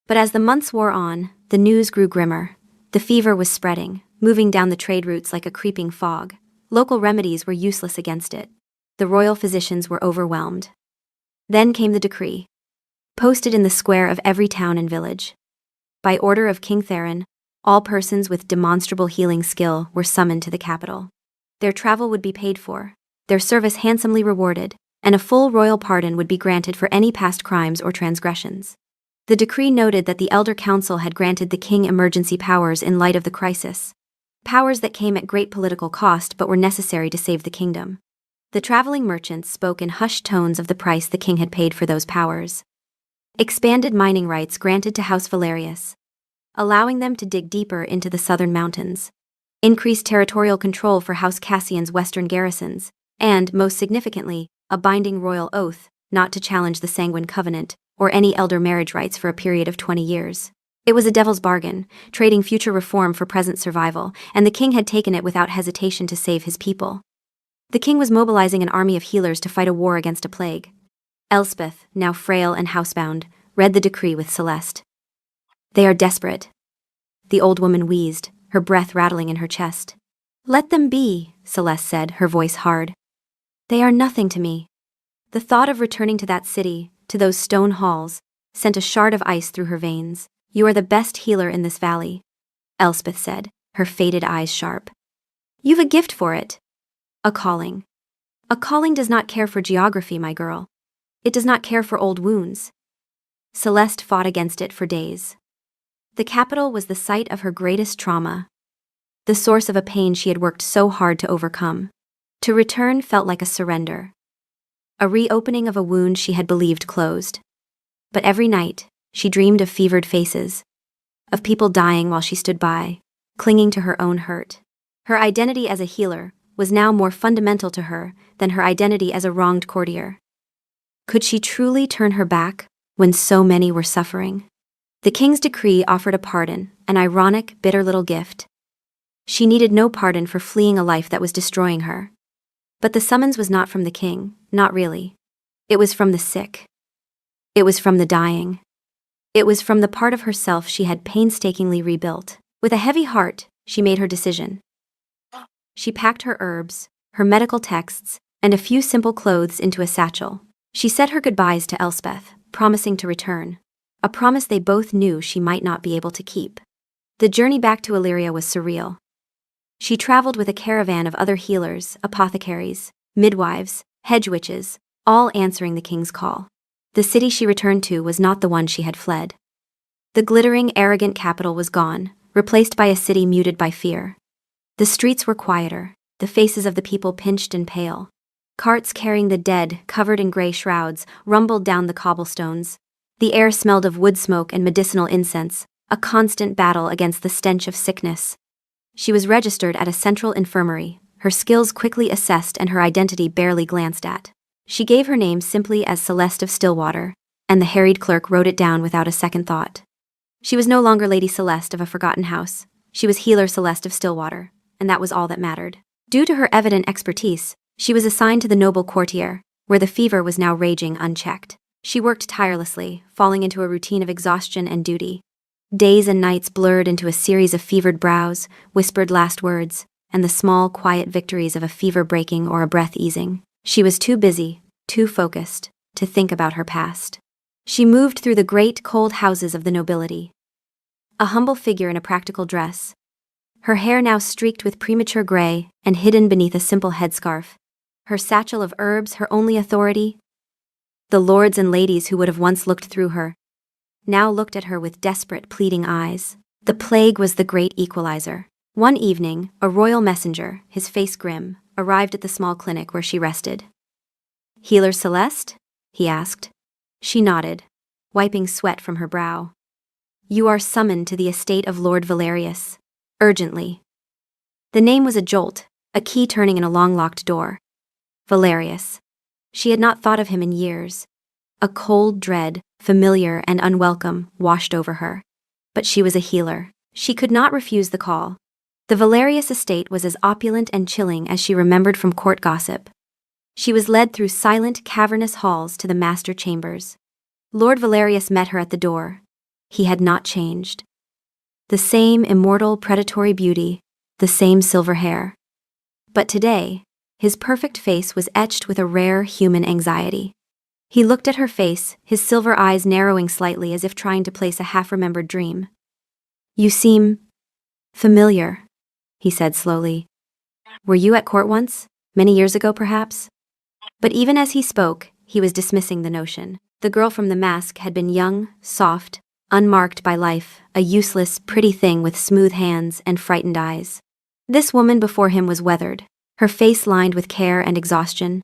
But as the months wore on, the news grew grimmer. The fever was spreading, moving down the trade routes like a creeping fog. Local remedies were useless against it. The royal physicians were overwhelmed. Then came the decree, posted in the square of every town and village. By order of King Theron, all persons with demonstrable healing skill were summoned to the capital. Their travel would be paid for, their service handsomely rewarded, and a full royal pardon would be granted for any past crimes or transgressions. The decree noted that the Elder Council had granted the king emergency powers in light of the crisis. Powers that came at great political cost but were necessary to save the kingdom. The traveling merchants spoke in hushed tones of the price the king had paid for those powers. Expanded mining rights granted to House Valerius, allowing them to dig deeper into the southern mountains. Increased territorial control for House Cassian's western garrisons, and, most significantly, a binding royal oath not to challenge the Sanguine Covenant or any elder marriage rights for a period of 20 years. It was a devil's bargain, trading future reform for present survival, and the king had taken it without hesitation to save his people. The king was mobilizing an army of healers to fight a war against a plague. Elspeth, now frail and housebound, read the decree with Celeste. "They are desperate." The old woman wheezed, her breath rattling in her chest. "Let them be," Celeste said, her voice hard. "They are nothing to me." The thought of returning to that city, to those stone halls, sent a shard of ice through her veins. "You are the best healer in this valley," Elspeth said, her faded eyes sharp. "You've a gift for it. A calling. A calling does not care for geography, my girl. It does not care for old wounds." Celeste fought against it for days. The capital was the site of her greatest trauma, the source of a pain she had worked so hard to overcome. To return felt like a surrender, a reopening of a wound she had believed closed. But every night, she dreamed of fevered faces, of people dying while she stood by, clinging to her own hurt. Her identity as a healer was now more fundamental to her than her identity as a wronged courtier. Could she truly turn her back when so many were suffering? The king's decree offered a pardon, an ironic, bitter little gift. She needed no pardon for fleeing a life that was destroying her. But the summons was not from the king, not really. It was from the sick. It was from the dying. It was from the part of herself she had painstakingly rebuilt. With a heavy heart, she made her decision. She packed her herbs, her medical texts, and a few simple clothes into a satchel. She said her goodbyes to Elspeth, promising to return. A promise they both knew she might not be able to keep. The journey back to Illyria was surreal. She traveled with a caravan of other healers, apothecaries, midwives, hedge witches, all answering the king's call. The city she returned to was not the one she had fled. The glittering, arrogant capital was gone, replaced by a city muted by fear. The streets were quieter, the faces of the people pinched and pale. Carts carrying the dead, covered in gray shrouds, rumbled down the cobblestones. The air smelled of wood smoke and medicinal incense, a constant battle against the stench of sickness. She was registered at a central infirmary, her skills quickly assessed and her identity barely glanced at. She gave her name simply as Celeste of Stillwater, and the harried clerk wrote it down without a second thought. She was no longer Lady Celeste of a forgotten house. She was Healer Celeste of Stillwater, and that was all that mattered. Due to her evident expertise, she was assigned to the noble courtier, where the fever was now raging unchecked. She worked tirelessly, falling into a routine of exhaustion and duty. Days and nights blurred into a series of fevered brows, whispered last words, and the small, quiet victories of a fever breaking or a breath easing. She was too busy, too focused, to think about her past. She moved through the great, cold houses of the nobility. A humble figure in a practical dress, her hair now streaked with premature gray and hidden beneath a simple headscarf. Her satchel of herbs her only authority. The lords and ladies who would have once looked through her now looked at her with desperate, pleading eyes. The plague was the great equalizer. One evening, a royal messenger, his face grim, arrived at the small clinic where she rested. "Healer Celeste?" he asked. She nodded, wiping sweat from her brow. "You are summoned to the estate of Lord Valerius. Urgently." The name was a jolt, a key turning in a long-locked door. Valerius. She had not thought of him in years. A cold dread, familiar and unwelcome, washed over her. But she was a healer. She could not refuse the call. The Valerius estate was as opulent and chilling as she remembered from court gossip. She was led through silent, cavernous halls to the master chambers. Lord Valerius met her at the door. He had not changed. The same immortal, predatory beauty, the same silver hair. But today, his perfect face was etched with a rare human anxiety. He looked at her face, his silver eyes narrowing slightly as if trying to place a half-remembered dream. "You seem familiar," he said slowly. "Were you at court once? Many years ago, perhaps?" But even as he spoke, he was dismissing the notion. The girl from the mask had been young, soft, unmarked by life, a useless, pretty thing with smooth hands and frightened eyes. This woman before him was weathered, her face lined with care and exhaustion,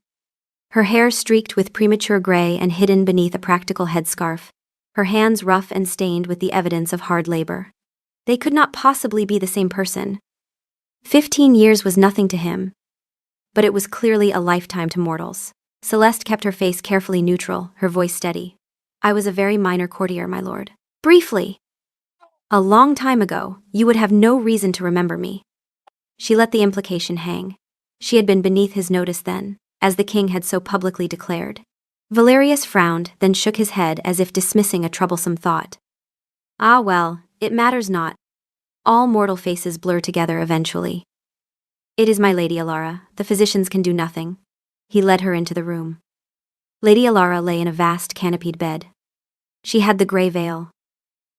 her hair streaked with premature gray and hidden beneath a practical headscarf, her hands rough and stained with the evidence of hard labor. They could not possibly be the same person. 15 years was nothing to him, but it was clearly a lifetime to mortals. Celeste kept her face carefully neutral, her voice steady. "I was a very minor courtier, my lord. Briefly. A long time ago, you would have no reason to remember me." She let the implication hang. She had been beneath his notice then, as the king had so publicly declared. Valerius frowned, then shook his head as if dismissing a troublesome thought. "Ah well, it matters not. All mortal faces blur together eventually. It is my Lady Alara, the physicians can do nothing." He led her into the room. Lady Alara lay in a vast canopied bed. She had the gray veil.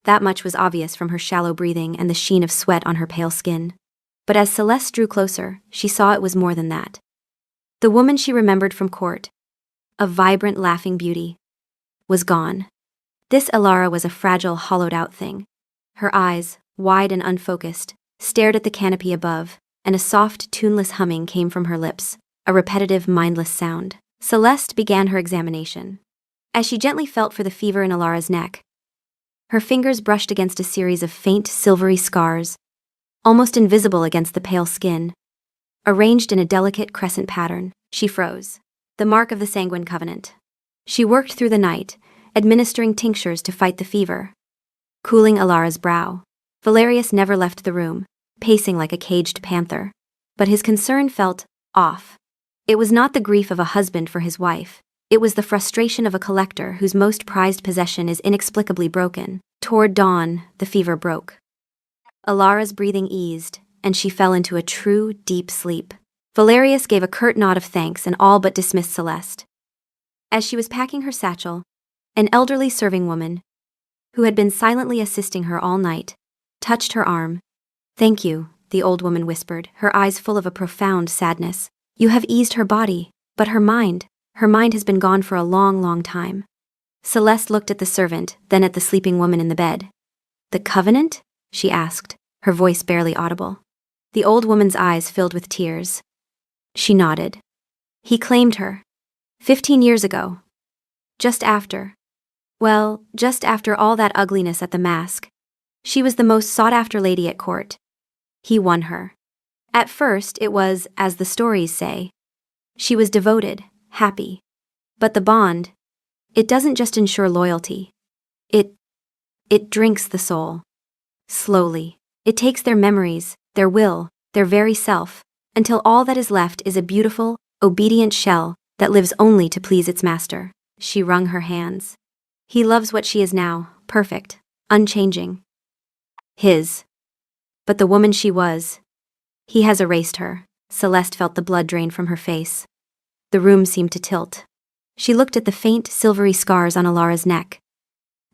That much was obvious from her shallow breathing and the sheen of sweat on her pale skin. But as Celeste drew closer, she saw it was more than that. The woman she remembered from court, a vibrant, laughing beauty, was gone. This Alara was a fragile, hollowed-out thing. Her eyes, wide and unfocused, stared at the canopy above, and a soft, tuneless humming came from her lips, a repetitive, mindless sound. Celeste began her examination. As she gently felt for the fever in Alara's neck, her fingers brushed against a series of faint, silvery scars, almost invisible against the pale skin. Arranged in a delicate crescent pattern, she froze. The mark of the sanguine covenant. She worked through the night, administering tinctures to fight the fever, cooling Alara's brow. Valerius never left the room, pacing like a caged panther. But his concern felt off. It was not the grief of a husband for his wife. It was the frustration of a collector whose most prized possession is inexplicably broken. Toward dawn, the fever broke. Alara's breathing eased, and she fell into a true, deep sleep. Valerius gave a curt nod of thanks and all but dismissed Celeste. As she was packing her satchel, an elderly serving woman, who had been silently assisting her all night, touched her arm. "Thank you," the old woman whispered, her eyes full of a profound sadness. "You have eased her body, but her mind has been gone for a long, long time." Celeste looked at the servant, then at the sleeping woman in the bed. "The covenant?" she asked, her voice barely audible. The old woman's eyes filled with tears. She nodded. "He claimed her. 15 years ago. Just after all that ugliness at the mask. She was the most sought-after lady at court. He won her. At first, it was, as the stories say, she was devoted, happy. But the bond, it doesn't just ensure loyalty. It drinks the soul. Slowly. It takes their memories, their will, their very self, until all that is left is a beautiful, obedient shell that lives only to please its master." She wrung her hands. "He loves what she is now, perfect, unchanging. His. But the woman she was, he has erased her." Celeste felt the blood drain from her face. The room seemed to tilt. She looked at the faint, silvery scars on Alara's neck.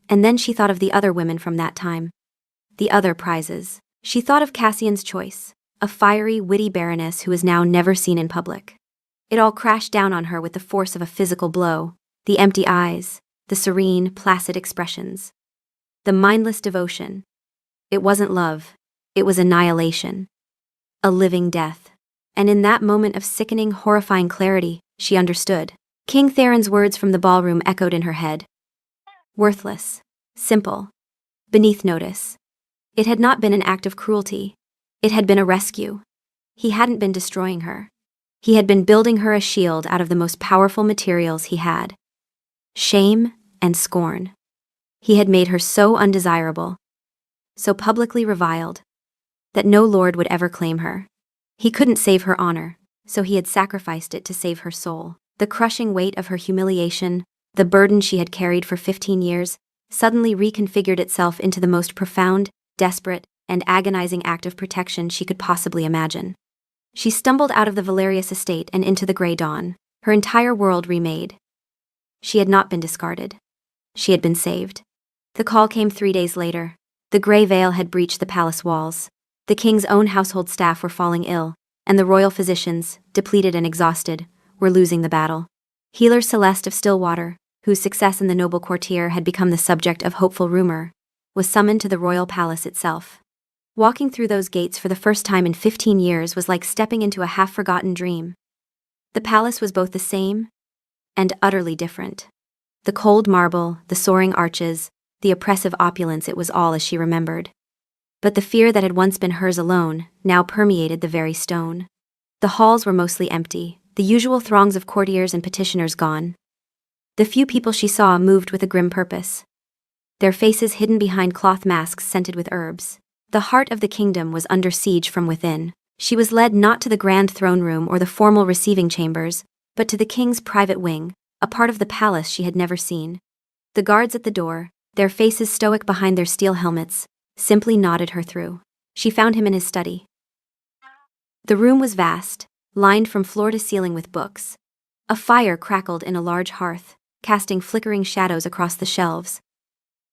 And then she thought of the other women from that time. The other prizes. She thought of Cassian's choice, a fiery, witty baroness who is now never seen in public. It all crashed down on her with the force of a physical blow. The empty eyes, the serene, placid expressions. The mindless devotion. It wasn't love. It was annihilation. A living death. And in that moment of sickening, horrifying clarity, she understood. King Theron's words from the ballroom echoed in her head. Worthless. Simple. Beneath notice. It had not been an act of cruelty. It had been a rescue. He hadn't been destroying her. He had been building her a shield out of the most powerful materials he had. Shame and scorn. He had made her so undesirable, so publicly reviled, that no lord would ever claim her. He couldn't save her honor, so he had sacrificed it to save her soul. The crushing weight of her humiliation, the burden she had carried for 15 years, suddenly reconfigured itself into the most profound, desperate, and agonizing act of protection she could possibly imagine. She stumbled out of the Valerius estate and into the gray dawn, her entire world remade. She had not been discarded. She had been saved. The call came 3 days later. The gray veil had breached the palace walls. The king's own household staff were falling ill, and the royal physicians, depleted and exhausted, were losing the battle. Healer Celeste of Stillwater, whose success in the noble courtier had become the subject of hopeful rumor, was summoned to the royal palace itself. Walking through those gates for the first time in 15 years was like stepping into a half-forgotten dream. The palace was both the same and utterly different. The cold marble, the soaring arches, the oppressive opulence, it was all as she remembered. But the fear that had once been hers alone now permeated the very stone. The halls were mostly empty, the usual throngs of courtiers and petitioners gone. The few people she saw moved with a grim purpose, their faces hidden behind cloth masks scented with herbs. The heart of the kingdom was under siege from within. She was led not to the grand throne room or the formal receiving chambers, but to the king's private wing, a part of the palace she had never seen. The guards at the door, their faces stoic behind their steel helmets, simply nodded her through. She found him in his study. The room was vast, lined from floor to ceiling with books. A fire crackled in a large hearth, casting flickering shadows across the shelves.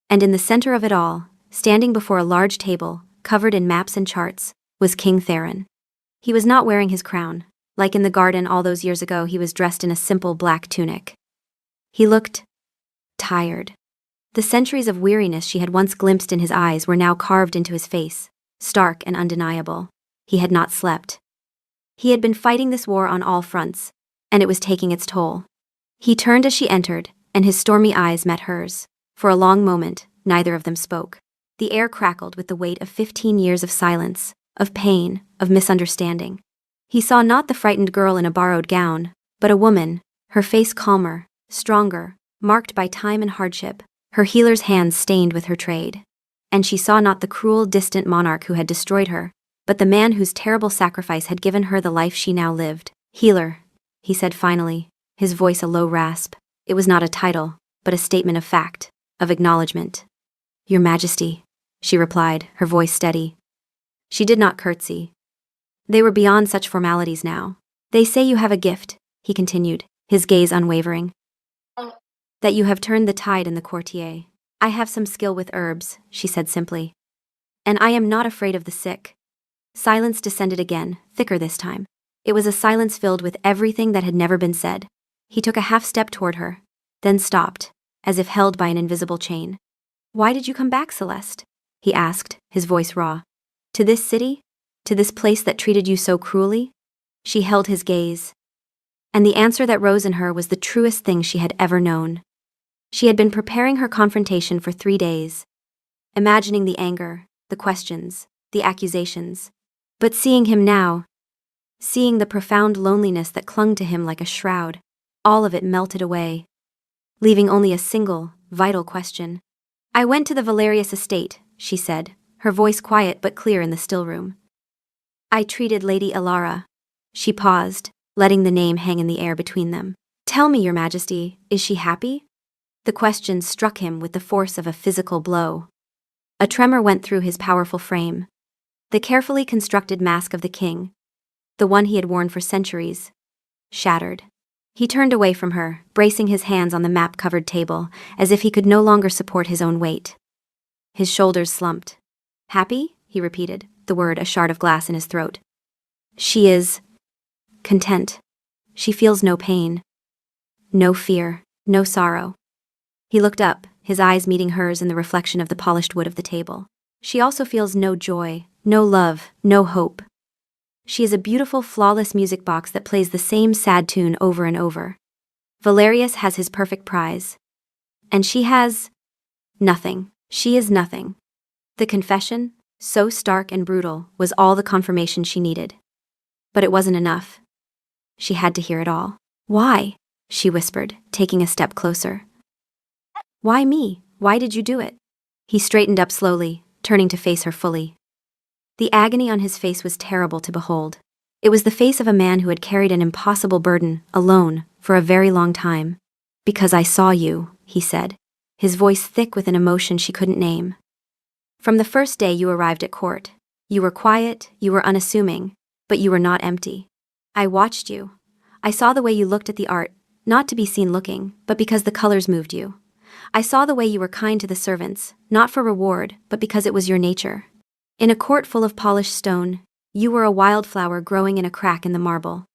And in the center of it all, standing before a large table, covered in maps and charts, was King Theron. He was not wearing his crown. Like in the garden all those years ago, he was dressed in a simple black tunic. He looked tired. The centuries of weariness she had once glimpsed in his eyes were now carved into his face, stark and undeniable. He had not slept. He had been fighting this war on all fronts, and it was taking its toll. He turned as she entered, and his stormy eyes met hers. For a long moment, neither of them spoke. The air crackled with the weight of 15 years of silence, of pain, of misunderstanding. He saw not the frightened girl in a borrowed gown, but a woman, her face calmer, stronger, marked by time and hardship, her healer's hands stained with her trade. And she saw not the cruel, distant monarch who had destroyed her, but the man whose terrible sacrifice had given her the life she now lived. "Healer," he said finally, his voice a low rasp. It was not a title, but a statement of fact, of acknowledgement. "Your Majesty," she replied, her voice steady. She did not curtsy. They were beyond such formalities now. "They say you have a gift," he continued, his gaze unwavering. "That you have turned the tide in the courtier. I have some skill with herbs," she said simply. "And I am not afraid of the sick." Silence descended again, thicker this time. It was a silence filled with everything that had never been said. He took a half step toward her, then stopped, as if held by an invisible chain. "Why did you come back, Celeste?" he asked, his voice raw. "To this city? To this place that treated you so cruelly?" She held his gaze. And the answer that rose in her was the truest thing she had ever known. She had been preparing her confrontation for 3 days, imagining the anger, the questions, the accusations. But seeing him now, seeing the profound loneliness that clung to him like a shroud, all of it melted away, leaving only a single, vital question. "I went to the Valerius estate," she said, her voice quiet but clear in the still room. "I treated Lady Ilara." She paused, letting the name hang in the air between them. "Tell me, Your Majesty, is she happy?" The question struck him with the force of a physical blow. A tremor went through his powerful frame. The carefully constructed mask of the king, the one he had worn for centuries, shattered. He turned away from her, bracing his hands on the map-covered table, as if he could no longer support his own weight. His shoulders slumped. "Happy?" he repeated, the word a shard of glass in his throat. "She is content. She feels no pain, no fear, no sorrow." He looked up, his eyes meeting hers in the reflection of the polished wood of the table. "She also feels no joy, no love, no hope. She is a beautiful, flawless music box that plays the same sad tune over and over. Valerius has his perfect prize. And she has nothing. She is nothing." The confession, so stark and brutal, was all the confirmation she needed. But it wasn't enough. She had to hear it all. "Why?" she whispered, taking a step closer. "Why me? Why did you do it?" He straightened up slowly, turning to face her fully. The agony on his face was terrible to behold. It was the face of a man who had carried an impossible burden, alone, for a very long time. Because I saw you, he said, his voice thick with an emotion she couldn't name. From the first day you arrived at court. You were quiet, you were unassuming, but you were not empty. I watched you. I saw the way you looked at the art, not to be seen looking, but because the colors moved you. I saw the way you were kind to the servants, not for reward, but because it was your nature. In a court full of polished stone, you were a wildflower growing in a crack in the marble.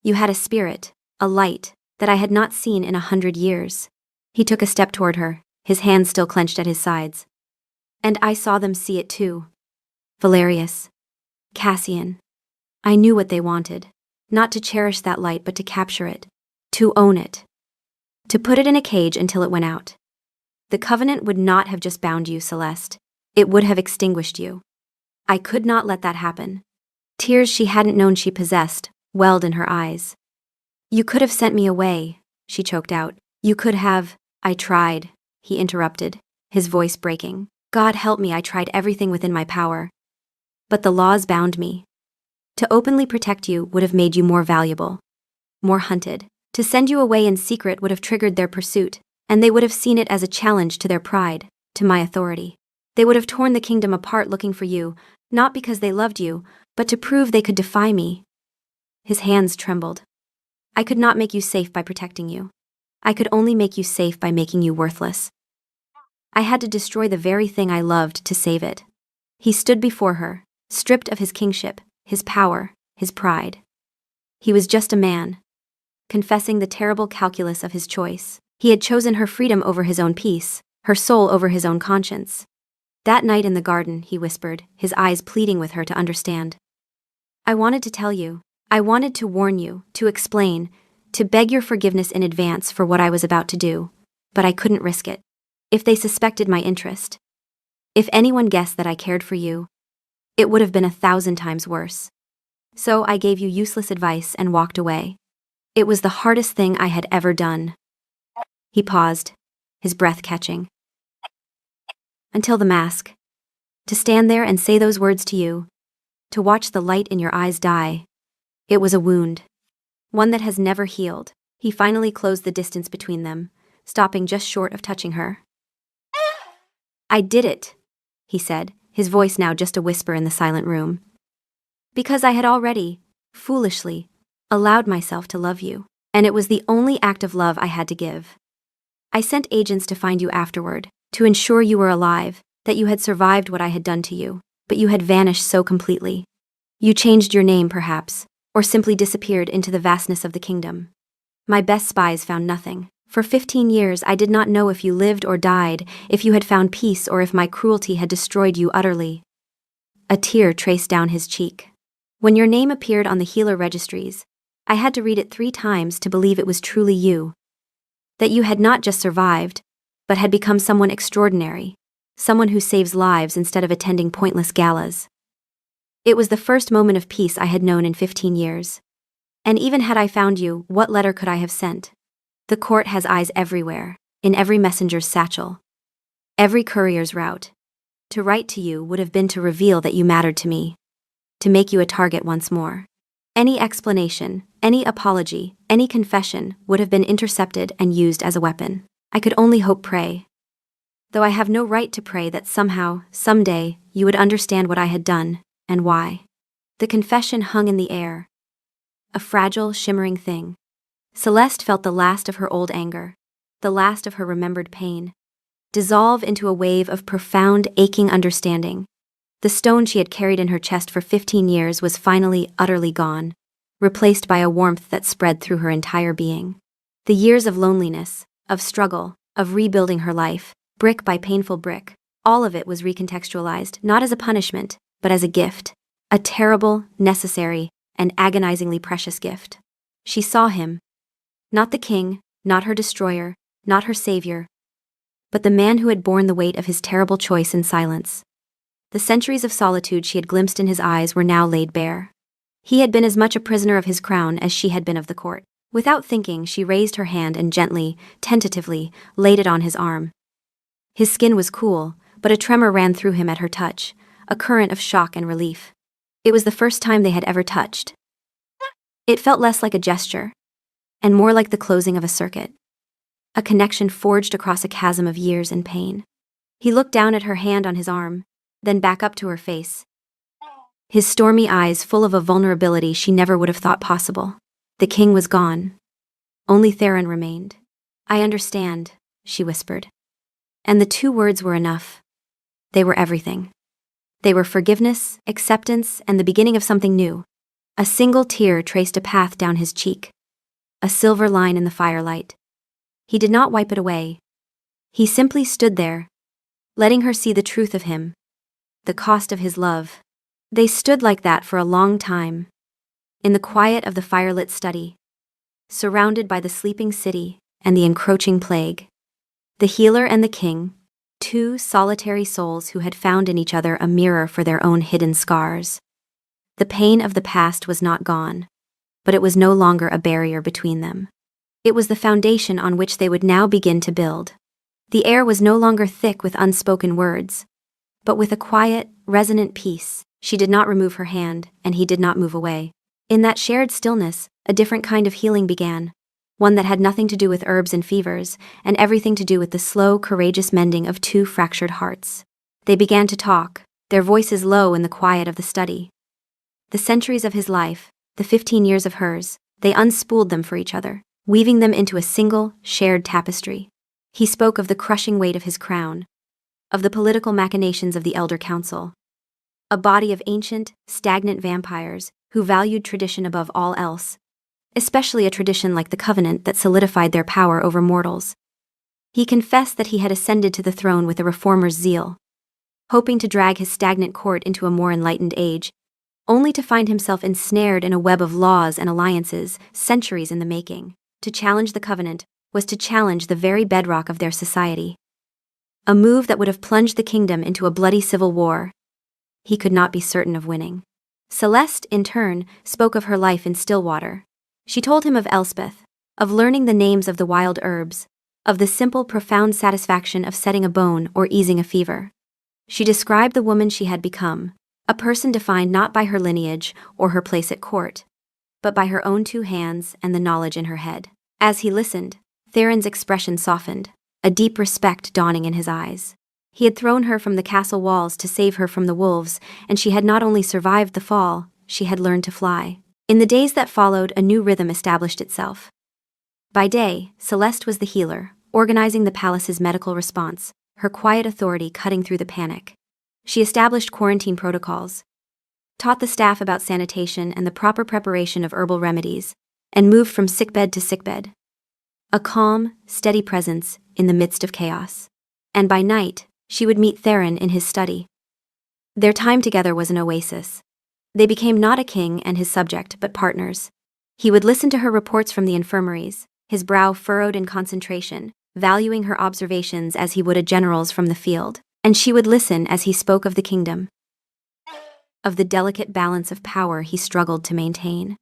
You had a spirit, a light, that I had not seen in 100 years. He took a step toward her, his hands still clenched at his sides. And I saw them see it too. Valerius. Cassian. I knew what they wanted. Not to cherish that light, but to capture it. To own it. To put it in a cage until it went out. The covenant would not have just bound you, Celeste. It would have extinguished you. I could not let that happen. Tears she hadn't known she possessed welled in her eyes. You could have sent me away, she choked out. You could have. I tried, he interrupted, his voice breaking. God help me, I tried everything within my power. But the laws bound me. To openly protect you would have made you more valuable. More hunted. To send you away in secret would have triggered their pursuit, and they would have seen it as a challenge to their pride, to my authority. They would have torn the kingdom apart looking for you, not because they loved you, but to prove they could defy me. His hands trembled. I could not make you safe by protecting you. I could only make you safe by making you worthless. I had to destroy the very thing I loved to save it. He stood before her, stripped of his kingship, his power, his pride. He was just a man, confessing the terrible calculus of his choice. He had chosen her freedom over his own peace, her soul over his own conscience. That night in the garden, he whispered, his eyes pleading with her to understand. I wanted to tell you. I wanted to warn you, to explain, to beg your forgiveness in advance for what I was about to do, but I couldn't risk it. If they suspected my interest, if anyone guessed that I cared for you, it would have been 1,000 times worse. So I gave you useless advice and walked away. It was the hardest thing I had ever done. He paused, his breath catching. Until the mask. To stand there and say those words to you, to watch the light in your eyes die. It was a wound. One that has never healed. He finally closed the distance between them, stopping just short of touching her. I did it, he said, his voice now just a whisper in the silent room. Because I had already, foolishly, allowed myself to love you, and it was the only act of love I had to give. I sent agents to find you afterward, to ensure you were alive, that you had survived what I had done to you, but you had vanished so completely. You changed your name, perhaps, or simply disappeared into the vastness of the kingdom. My best spies found nothing. For 15 years I did not know if you lived or died, if you had found peace or if my cruelty had destroyed you utterly. A tear traced down his cheek. When your name appeared on the healer registries, I had to read it 3 times to believe it was truly you. That you had not just survived, but had become someone extraordinary, someone who saves lives instead of attending pointless galas. It was the first moment of peace I had known in 15 years. And even had I found you, what letter could I have sent? The court has eyes everywhere, in every messenger's satchel, every courier's route. To write to you would have been to reveal that you mattered to me, to make you a target once more. Any explanation, any apology, any confession would have been intercepted and used as a weapon. I could only hope pray. Though I have no right to pray that somehow, someday, you would understand what I had done, and why. The confession hung in the air. A fragile, shimmering thing. Celeste felt the last of her old anger, the last of her remembered pain, dissolve into a wave of profound, aching understanding. The stone she had carried in her chest for 15 years was finally utterly gone, replaced by a warmth that spread through her entire being. The years of loneliness, of struggle, of rebuilding her life, brick by painful brick, all of it was recontextualized, not as a punishment, but as a gift. A terrible, necessary, and agonizingly precious gift. She saw him. Not the king, not her destroyer, not her savior, but the man who had borne the weight of his terrible choice in silence. The centuries of solitude she had glimpsed in his eyes were now laid bare. He had been as much a prisoner of his crown as she had been of the court. Without thinking, she raised her hand and gently, tentatively, laid it on his arm. His skin was cool, but a tremor ran through him at her touch, a current of shock and relief. It was the first time they had ever touched. It felt less like a gesture, and more like the closing of a circuit. A connection forged across a chasm of years and pain. He looked down at her hand on his arm, then back up to her face, his stormy eyes full of a vulnerability she never would have thought possible. The king was gone. Only Theron remained. "I understand," she whispered. And the two words were enough. They were everything. They were forgiveness, acceptance, and the beginning of something new. A single tear traced a path down his cheek, a silver line in the firelight. He did not wipe it away. He simply stood there, letting her see the truth of him, the cost of his love. They stood like that for a long time, in the quiet of the firelit study, surrounded by the sleeping city and the encroaching plague. The healer and the king, two solitary souls who had found in each other a mirror for their own hidden scars. The pain of the past was not gone, but it was no longer a barrier between them. It was the foundation on which they would now begin to build. The air was no longer thick with unspoken words, but with a quiet, resonant peace. She did not remove her hand, and he did not move away. In that shared stillness, a different kind of healing began, one that had nothing to do with herbs and fevers, and everything to do with the slow, courageous mending of two fractured hearts. They began to talk, their voices low in the quiet of the study. The centuries of his life, the 15 years of hers, they unspooled them for each other, weaving them into a single, shared tapestry. He spoke of the crushing weight of his crown, of the political machinations of the Elder Council, a body of ancient, stagnant vampires who valued tradition above all else, especially a tradition like the Covenant that solidified their power over mortals. He confessed that he had ascended to the throne with a reformer's zeal, hoping to drag his stagnant court into a more enlightened age, only to find himself ensnared in a web of laws and alliances, centuries in the making. To challenge the Covenant was to challenge the very bedrock of their society. A move that would have plunged the kingdom into a bloody civil war. He could not be certain of winning. Celeste, in turn, spoke of her life in Stillwater. She told him of Elspeth, of learning the names of the wild herbs, of the simple, profound satisfaction of setting a bone or easing a fever. She described the woman she had become, a person defined not by her lineage or her place at court, but by her own two hands and the knowledge in her head. As he listened, Theron's expression softened, a deep respect dawning in his eyes. He had thrown her from the castle walls to save her from the wolves, and she had not only survived the fall, she had learned to fly. In the days that followed, a new rhythm established itself. By day, Celeste was the healer, organizing the palace's medical response, her quiet authority cutting through the panic. She established quarantine protocols, taught the staff about sanitation and the proper preparation of herbal remedies, and moved from sickbed to sickbed. A calm, steady presence in the midst of chaos. And by night, she would meet Theron in his study. Their time together was an oasis. They became not a king and his subject, but partners. He would listen to her reports from the infirmaries, his brow furrowed in concentration, valuing her observations as he would a general's from the field, and she would listen as he spoke of the kingdom, of the delicate balance of power he struggled to maintain.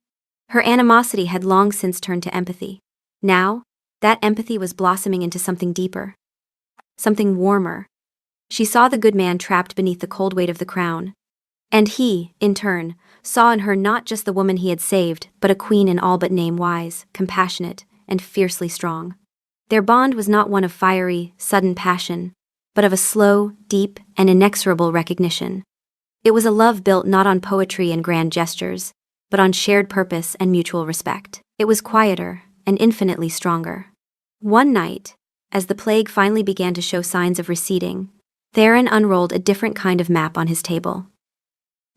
Her animosity had long since turned to empathy. Now, that empathy was blossoming into something deeper, something warmer. She saw the good man trapped beneath the cold weight of the crown, and he, in turn, saw in her not just the woman he had saved, but a queen in all but name wise, compassionate, and fiercely strong. Their bond was not one of fiery, sudden passion, but of a slow, deep, and inexorable recognition. It was a love built not on poetry and grand gestures, but on shared purpose and mutual respect. It was quieter and infinitely stronger. One night, as the plague finally began to show signs of receding, Theron unrolled a different kind of map on his table.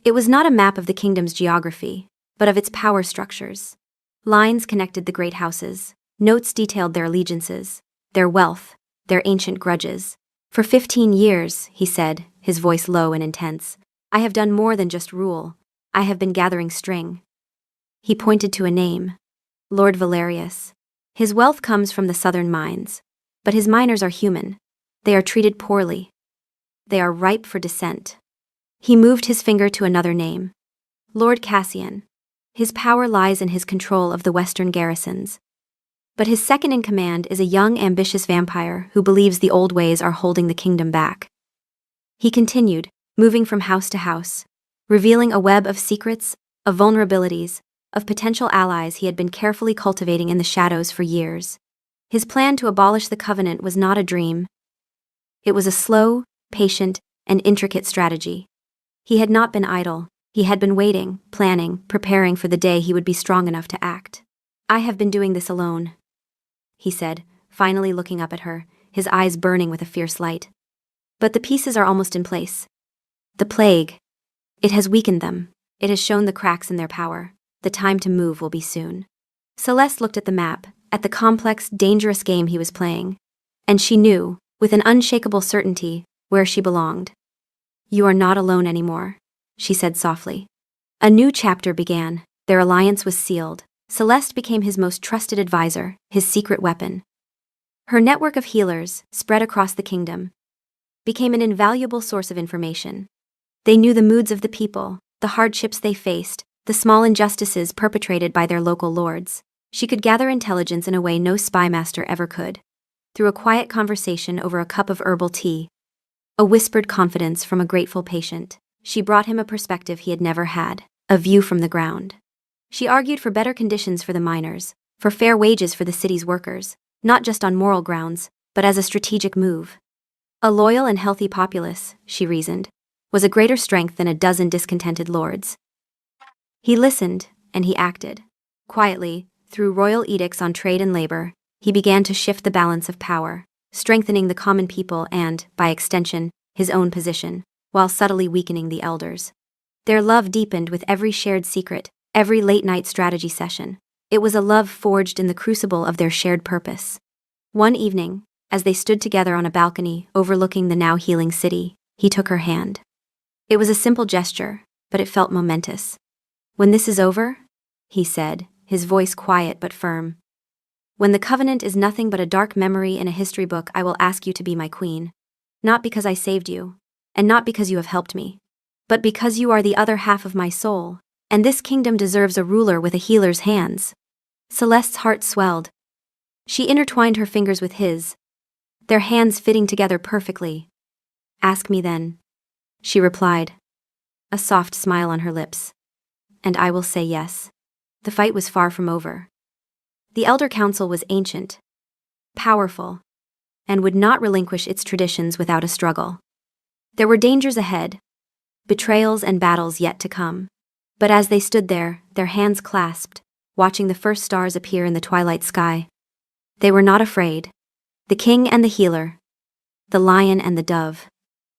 It was not a map of the kingdom's geography, but of its power structures. Lines connected the great houses, notes detailed their allegiances, their wealth, their ancient grudges. For 15 years, he said, his voice low and intense, I have done more than just rule. I have been gathering string. He pointed to a name, Lord Valerius. His wealth comes from the southern mines, but his miners are human. They are treated poorly. They are ripe for dissent. He moved his finger to another name, Lord Cassian. His power lies in his control of the western garrisons. But his second in command is a young, ambitious vampire who believes the old ways are holding the kingdom back. He continued, moving from house to house, revealing a web of secrets, of vulnerabilities, of potential allies he had been carefully cultivating in the shadows for years. His plan to abolish the Covenant was not a dream. It was a slow, patient, and intricate strategy. He had not been idle. He had been waiting, planning, preparing for the day he would be strong enough to act. "I have been doing this alone," he said, finally looking up at her, his eyes burning with a fierce light. "But the pieces are almost in place. The plague, it has weakened them. It has shown the cracks in their power. The time to move will be soon." Celeste looked at the map, at the complex, dangerous game he was playing. And she knew, with an unshakable certainty, where she belonged. "You are not alone anymore," she said softly. A new chapter began. Their alliance was sealed. Celeste became his most trusted advisor, his secret weapon. Her network of healers, spread across the kingdom, became an invaluable source of information. They knew the moods of the people, the hardships they faced, the small injustices perpetrated by their local lords. She could gather intelligence in a way no spy master ever could. Through a quiet conversation over a cup of herbal tea, a whispered confidence from a grateful patient, she brought him a perspective he had never had, a view from the ground. She argued for better conditions for the miners, for fair wages for the city's workers, not just on moral grounds, but as a strategic move. A loyal and healthy populace, she reasoned, was a greater strength than a dozen discontented lords. He listened, and he acted. Quietly, through royal edicts on trade and labor, he began to shift the balance of power, strengthening the common people and, by extension, his own position, while subtly weakening the elders. Their love deepened with every shared secret, every late-night strategy session. It was a love forged in the crucible of their shared purpose. One evening, as they stood together on a balcony overlooking the now healing city, he took her hand. It was a simple gesture, but it felt momentous. "When this is over," he said, his voice quiet but firm, "when the Covenant is nothing but a dark memory in a history book, I will ask you to be my queen. Not because I saved you, and not because you have helped me, but because you are the other half of my soul, and this kingdom deserves a ruler with a healer's hands." Celeste's heart swelled. She intertwined her fingers with his, their hands fitting together perfectly. "Ask me then," she replied, a soft smile on her lips. "And I will say yes." The fight was far from over. The Elder Council was ancient, powerful, and would not relinquish its traditions without a struggle. There were dangers ahead, betrayals and battles yet to come. But as they stood there, their hands clasped, watching the first stars appear in the twilight sky, they were not afraid. The king and the healer, the lion and the dove.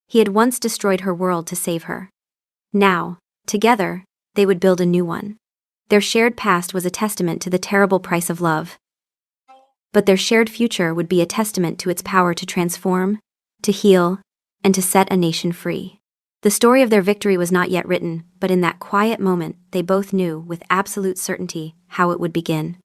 He had once destroyed her world to save her. Now, together, they would build a new one. Their shared past was a testament to the terrible price of love. But their shared future would be a testament to its power to transform, to heal, and to set a nation free. The story of their victory was not yet written, but in that quiet moment, they both knew, with absolute certainty, how it would begin.